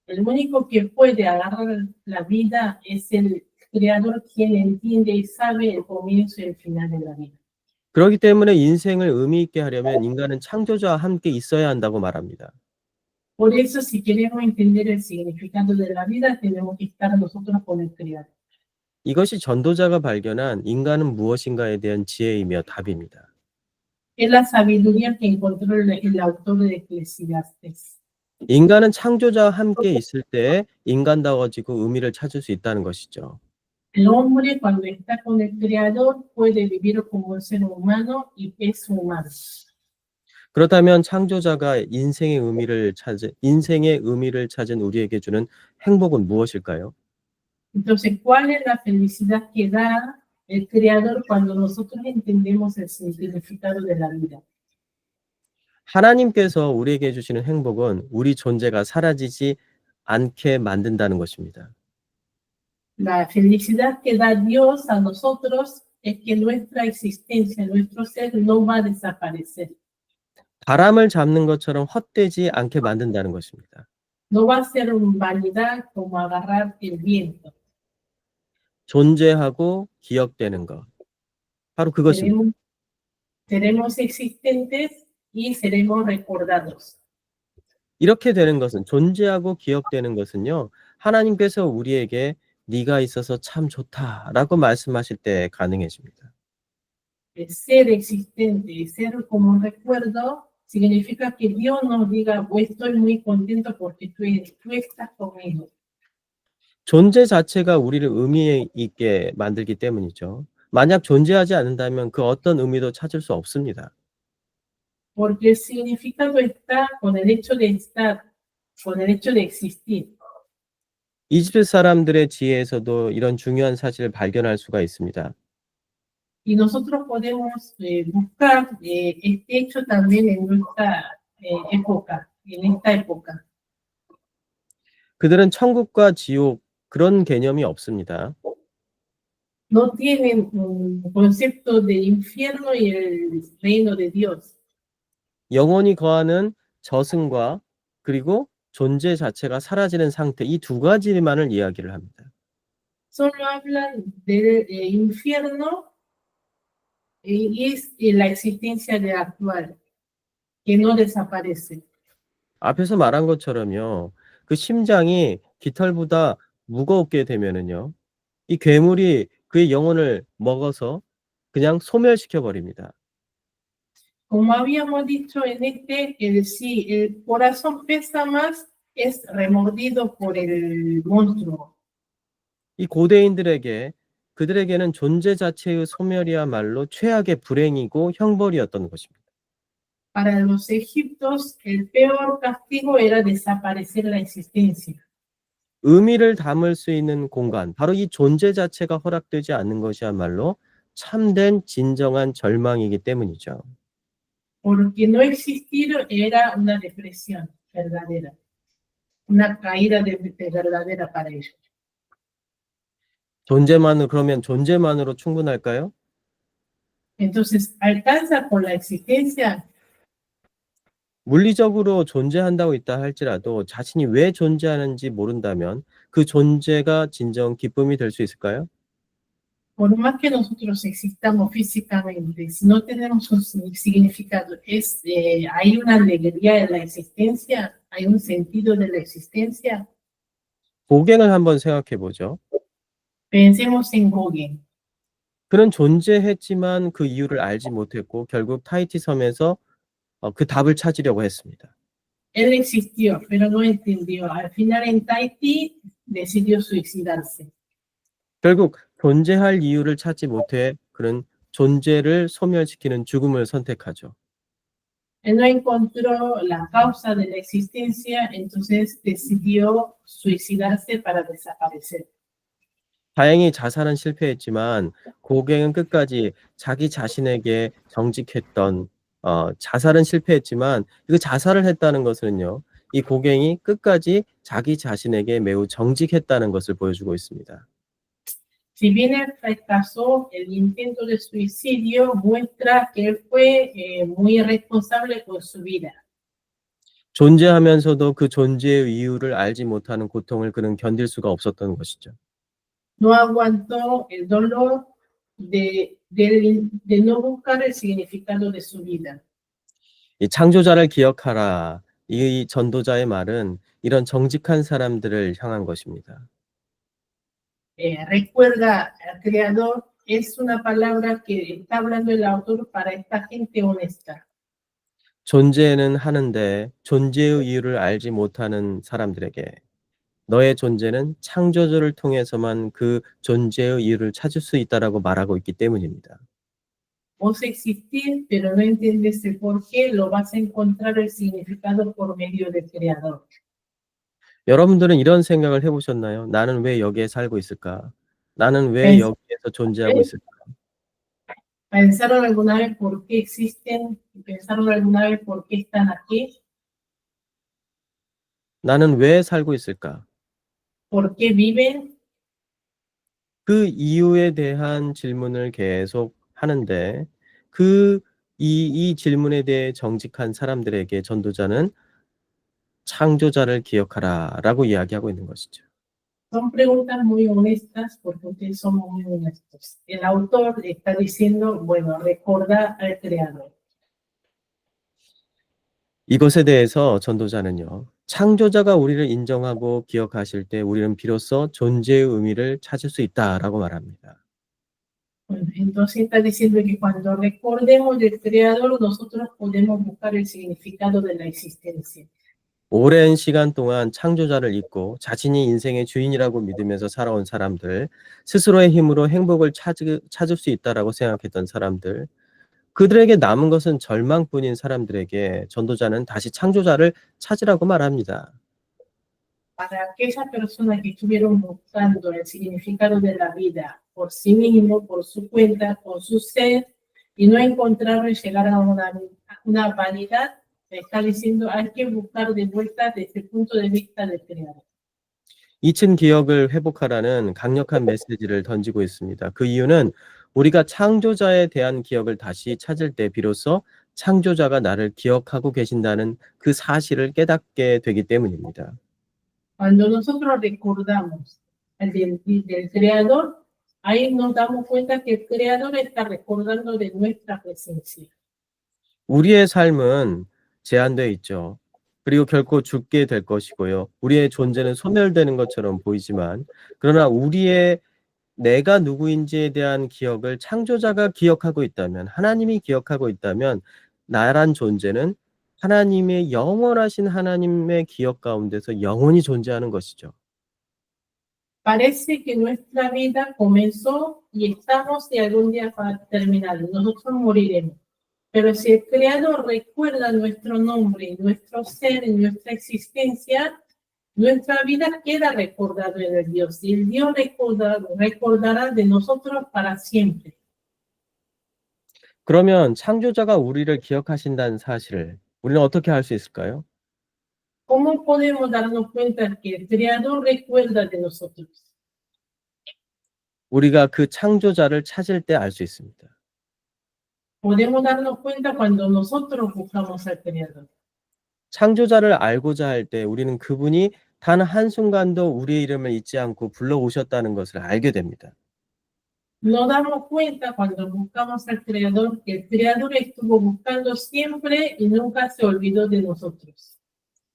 Speaker 1: El único que puede agarrar la vida es el creador quien entiende y sabe el comienzo y el final de la vida.
Speaker 2: 그렇기 때문에 인생을 의미 있게 하려면 인간은 창조자와 함께 있어야 한다고 말합니다.
Speaker 1: Por eso, si queremos entender el significado de la vida, tenemos que estar nosotros con el creador.
Speaker 2: 이것이 전도자가 발견한 인간은 무엇인가에 대한 지혜이며 답입니다.
Speaker 1: Es la sabiduría que encontró el autor de Eclesiastes.
Speaker 2: 인간은 창조자와 함께 있을 때 인간다워지고 의미를 찾을 수 있다는 것이죠.
Speaker 1: El hombre, cuando está con el creador, puede vivir como un ser humano y es humano.
Speaker 2: 그렇다면 창조자가 인생의 의미를 찾은 우리에게 주는 행복은 무엇일까요?
Speaker 1: Entonces, ¿cuál es la felicidad que da el Creador cuando nosotros entendemos el significado de la vida?
Speaker 2: 하나님께서 우리에게 주시는 행복은 우리 존재가 사라지지 않게 만든다는 것입니다.
Speaker 1: La felicidad que da Dios a nosotros es que nuestra existencia, nuestro ser no va a desaparecer.
Speaker 2: 바람을 잡는 것처럼 헛되지 않게 만든다는 것입니다.
Speaker 1: No va a ser vanidad como agarrar el viento.
Speaker 2: 존재하고 기억되는 것. 바로 그것입니다.
Speaker 1: Seremos existentes y seremos recordados.
Speaker 2: 이렇게 되는 것은, 존재하고 기억되는 것은요, 하나님께서 우리에게 네가 있어서 참 좋다라고 말씀하실 때 가능해집니다.
Speaker 1: El ser existente, ser como un recuerdo, significa que Dios nos diga, pues estoy muy contento porque tú estás conmigo.
Speaker 2: 존재 자체가 우리를 의미 있게 만들기 때문이죠. 만약 존재하지 않는다면 그 어떤 의미도 찾을 수 없습니다.
Speaker 1: Porque el significado está con el hecho de estar, con el hecho de existir.
Speaker 2: 이집트 사람들의 지혜에서도 이런 중요한 사실을 발견할 수가 있습니다.
Speaker 1: Y nosotros podemos buscar este hecho también en nuestra época, en esta época.
Speaker 2: 그들은 천국과 지옥 그런 개념이 없습니다.
Speaker 1: No tienen un concepto del infierno y el reino de Dios.
Speaker 2: 영혼이 거하는 저승과 그리고 존재 자체가 사라지는 상태, 이 두 가지만을 이야기를 합니다.
Speaker 1: Solo hablan del infierno y es la existencia de actual, que no desaparece.
Speaker 2: 앞에서 말한 것처럼요, 그 심장이 깃털보다 무겁게 되면은요, 이 괴물이 그의 영혼을 먹어서 그냥 소멸시켜 버립니다.
Speaker 1: Como habíamos dicho en si el corazón pesa más, es remordido por el monstruo.
Speaker 2: 이 고대인들에게, 그들에게는 존재 자체의 소멸이야말로 최악의 불행이고 형벌이었던 것입니다.
Speaker 1: Para los egipcios, el peor castigo era desaparecer la existencia.
Speaker 2: 의미를 담을 수 있는 공간, 바로 이 존재 자체가 허락되지 않는 것이야말로 참된 진정한 절망이기 때문이죠.
Speaker 1: Porque no existir era una depresión verdadera, una caída verdadera para ellos.
Speaker 2: 그러면 존재만으로 충분할까요?
Speaker 1: Entonces, ¿alcanza por la existencia?
Speaker 2: 물리적으로 존재한다고 있다 할지라도 자신이 왜 존재하는지 모른다면 그 존재가 진정 기쁨이 될 수 있을까요?
Speaker 1: Por más que nosotros existamos físicamente, si no tenemos un significado, hay una alegría en la existencia, hay un sentido de la existencia.
Speaker 2: 고갱을 한번 생각해 보죠.
Speaker 1: Pensemos en Gauguin.
Speaker 2: 그는 존재했지만 그 이유를 알지 못했고 결국 타히티 섬에서 그 답을 찾으려고 했습니다.
Speaker 1: Él existió, pero no entendió. Al final en Tahití decidió suicidarse.
Speaker 2: 결국 존재할 이유를 찾지 못해 그는 존재를 소멸시키는 죽음을 선택하죠.
Speaker 1: Él no encontró la causa de la existencia, entonces decidió suicidarse para desaparecer.
Speaker 2: 다행히 자살은 실패했지만 고갱은 끝까지 자기 자신에게 정직했던 자살은 실패했지만 그 자살을 했다는 것은요, 이 고갱이 끝까지 자기 자신에게 매우 정직했다는 것을 보여주고 있습니다.
Speaker 1: Si bien él fracasó, el intento de suicidio muestra que él fue muy responsable con su vida.
Speaker 2: 존재하면서도 그 존재의 이유를 알지 못하는 고통을 그는 견딜 수가 없었던 것이죠.
Speaker 1: No aguantó el dolor de no buscar el significado de su vida.
Speaker 2: 이 창조자를 기억하라. 이 전도자의 말은 이런 정직한 사람들을 향한 것입니다.
Speaker 1: Recuerda al Creador es una palabra que está hablando el autor para esta gente honesta.
Speaker 2: 존재는 하는데 존재의 이유를 알지 못하는 사람들에게 너의 존재는 창조주를 통해서만 그 존재의 이유를 찾을 수 있다라고 말하고 있기 때문입니다.
Speaker 1: Vos existís, pero no entiendes el por qué, lo vas a encontrar el significado por medio del Creador.
Speaker 2: 여러분들은 이런 생각을 해보셨나요? 나는 왜 여기에 살고 있을까? 나는 왜
Speaker 1: Pens-
Speaker 2: 여기에서 존재하고 있을까?
Speaker 1: ¿Pensaron alguna vez por qué existen? ¿Pensaron alguna vez por qué están aquí?
Speaker 2: 나는 왜 살고 있을까?
Speaker 1: ¿Por qué viven?
Speaker 2: 그 이유에 대한 질문을 계속 하는데 이 질문에 대해 정직한 사람들에게 전도자는 창조자를 기억하라라고 이야기하고 있는 것이죠.
Speaker 1: Son preguntas muy honestas porque ustedes somos muy honestos. El autor está diciendo, bueno, recuerda al Creador.
Speaker 2: 이것에 대해서 전도자는요. 창조자가 우리를 인정하고 기억하실 때 우리는 비로소 존재의 의미를 찾을 수 있다라고 말합니다.
Speaker 1: Bueno, entonces está diciendo que cuando recordemos del Creador, nosotros podemos buscar el significado de la existencia.
Speaker 2: 오랜 시간 동안 창조자를 잊고 자신이 인생의 주인이라고 믿으면서 살아온 사람들, 스스로의 힘으로 행복을 찾을 수 있다라고 생각했던 사람들, 그들에게 남은 것은 절망뿐인 사람들에게 전도자는 다시 창조자를 찾으라고 말합니다.
Speaker 1: Para aquellas personas que estuvieron buscando el significado de la vida por sí mismo, por su cuenta, con su ser, y no encontraron llegar a una vanidad, está diciendo hay que buscar de vuelta desde el punto de vista del Creador.
Speaker 2: 잊힌 기억을 회복하라는 강력한 메시지를 던지고 있습니다. 그 이유는 우리가 창조자에 대한 기억을 다시 찾을 때 비로소 창조자가 나를 기억하고 계신다는 그 사실을 깨닫게 되기 때문입니다.
Speaker 1: Cuando nosotros recordamos del Creador, ahí nos damos cuenta que el Creador está recordando de nuestra presencia.
Speaker 2: 우리의 삶은 제한되어 있죠. 그리고 결코 죽게 될 것이고요. 우리의 존재는 소멸되는 것처럼 보이지만 그러나 내가 누구인지에 대한 기억을 창조자가 기억하고 있다면, 하나님이 기억하고 있다면 나란 존재는 하나님의 영원하신 하나님의 기억 가운데서 영원히 존재하는 것이죠.
Speaker 1: Parece que nuestra vida comenzó y estamos y algún día va a terminar. Nosotros moriremos. Pero si el Creador recuerda nuestro nombre, nuestro ser, nuestra existencia, nuestra vida queda recordada en el Dios. Y el Dios recordará de nosotros para siempre.
Speaker 2: 그러면 창조자가 우리를 기억하신다는 사실을 우리는 어떻게 할 수 있을까요?
Speaker 1: ¿Cómo podemos darnos cuenta que el Creador recuerda de nosotros?
Speaker 2: 우리가 그 창조자를 찾을 때 알 수 있습니다.
Speaker 1: Podemos darnos cuenta cuando nosotros buscamos al Creador.
Speaker 2: 창조자를 알고자 할 때 우리는 그분이 단 한순간도 우리의 이름을 잊지 않고 불러오셨다는 것을 알게 됩니다.
Speaker 1: Nos damos cuenta cuando buscamos al Creador que el Creador estuvo buscando siempre y nunca se olvidó de nosotros.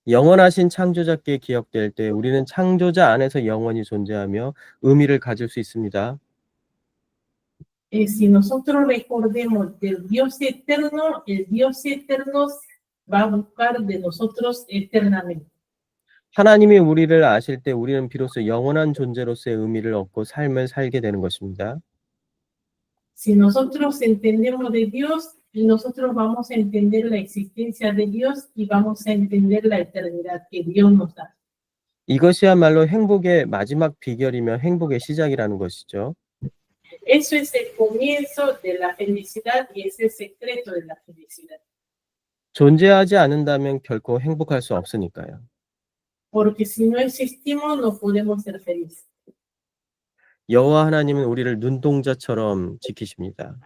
Speaker 2: 영원하신 창조자께 기억될 때 우리는 창조자 안에서 영원히 존재하며 의미를 가질 수 있습니다.
Speaker 1: Si nosotros recordemos del Dios eterno, el Dios eterno va a buscar de nosotros eternamente.
Speaker 2: 하나님이 우리를 아실 때 우리는 비로소 영원한 존재로서의 의미를 얻고 삶을 살게 되는 것입니다.
Speaker 1: Si nosotros entendemos de Dios, nosotros vamos a entender la existencia de Dios y vamos a entender la eternidad que Dios nos da.
Speaker 2: 이것이야말로 행복의 마지막 비결이며 행복의 시작이라는 것이죠.
Speaker 1: Eso es el comienzo de la felicidad y es el secreto de la felicidad.
Speaker 2: 존재하지 않는다면 결코 행복할 수 없으니까요.
Speaker 1: Porque si no existimos, no podemos ser felices.
Speaker 2: 여호와 하나님은 우리를 눈동자처럼 지키십니다.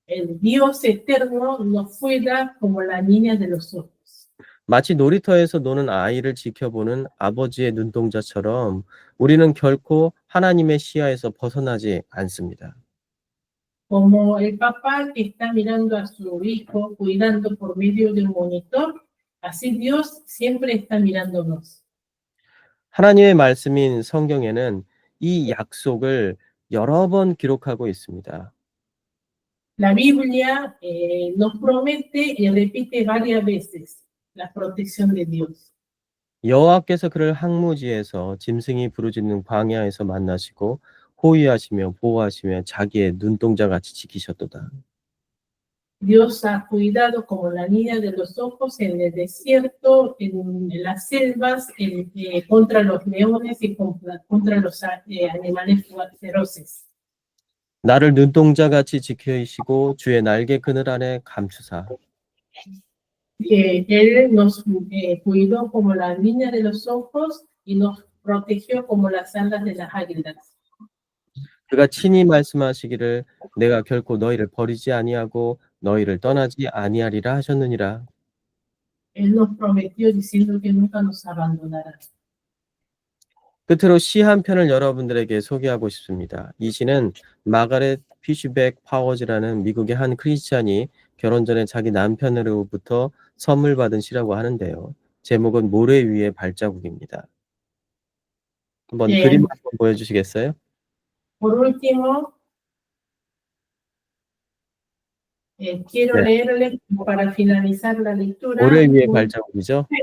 Speaker 1: El Dios eterno nos cuida como la niña de los ojos.
Speaker 2: 마치 놀이터에서 노는 아이를 지켜보는 아버지의 눈동자처럼 우리는 결코 하나님의 시야에서 벗어나지 않습니다.
Speaker 1: Como el papá que está mirando a su hijo, cuidando por medio de un monitor, así Dios siempre está mirándonos.
Speaker 2: 하나님의 말씀인 성경에는 이 약속을 여러 번 기록하고 있습니다.
Speaker 1: La Biblia nos promete y repite varias veces la protección de Dios.
Speaker 2: 여호와께서 그를 항무지에서 짐승이 부르짖는 광야에서 만나시고 호위하시며 보호하시며 자기의 눈동자같이 지키셨도다.
Speaker 1: Dios ha cuidado como la niña de los ojos en el desierto, en las selvas, contra los leones y contra los animales feroces.
Speaker 2: 나를 눈동자같이 지키시고 주의 날개 그늘 안에 감추사.
Speaker 1: Él nos cuidó como la niña de los ojos y nos protegió como las alas de las águilas.
Speaker 2: 그가 친히 말씀하시기를 내가 결코 너희를 버리지 아니하고 너희를 떠나지 아니하리라 하셨느니라.
Speaker 1: Él nos prometió diciendo que nunca nos abandonará.
Speaker 2: 끝으로 시 한 편을 여러분들에게 소개하고 싶습니다. 이 시는 마가렛 피쉬백 파워즈라는 미국의 한 크리스찬이 결혼 전에 자기 남편으로부터 선물 받은 시라고 하는데요. 제목은 모래 위의 발자국입니다. 한번
Speaker 1: 예.
Speaker 2: 그림 한번 보여주시겠어요?
Speaker 1: Por último, quiero
Speaker 2: 네.
Speaker 1: leerle como para finalizar la lectura.
Speaker 2: 모래 위의 발자국이죠? 네.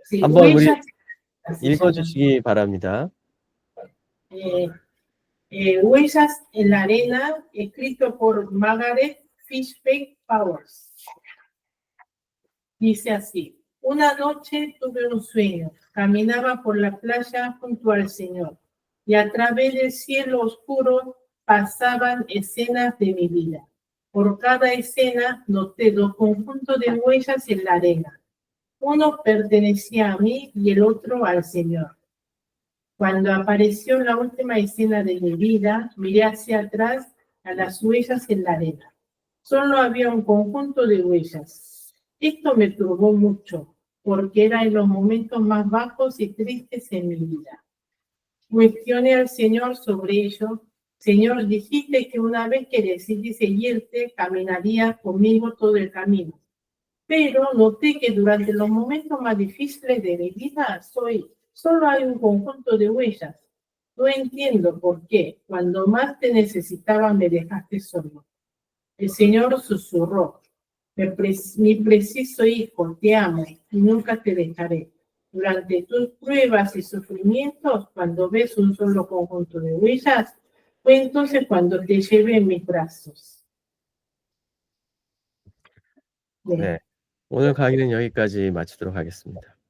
Speaker 1: Sí,
Speaker 2: 한번 우리
Speaker 1: huellas, así se
Speaker 2: 읽어주시기 바랍니다.
Speaker 1: llama. Huellas en la arena, escrito por Margaret Fishbeck Powers. Dice así: una noche tuve un sueño, caminaba por la playa junto al Señor, y a través del cielo oscuro pasaban escenas de mi vida. Por cada escena noté dos conjuntos de huellas en la arena. Uno pertenecía a mí y el otro al Señor. Cuando apareció la última escena de mi vida, miré hacia atrás a las huellas en la arena. Solo había un conjunto de huellas. Esto me turbó mucho, porque era en los momentos más bajos y tristes en mi vida. Cuestioné al Señor sobre ello. Señor, dijiste que una vez que decidí seguirte, caminaría conmigo todo el camino. Pero noté que durante los momentos más difíciles de mi vida solo hay un conjunto de huellas. No entiendo por qué. Cuando más te necesitaba me dejaste solo. El Señor susurró: mi preciso hijo, te amo y nunca te dejaré. Durante tus pruebas y sufrimientos, cuando ves un solo conjunto de huellas, fue entonces cuando te llevé en mis brazos.
Speaker 2: 네. 오늘 강의는 여기까지 마치도록 하겠습니다.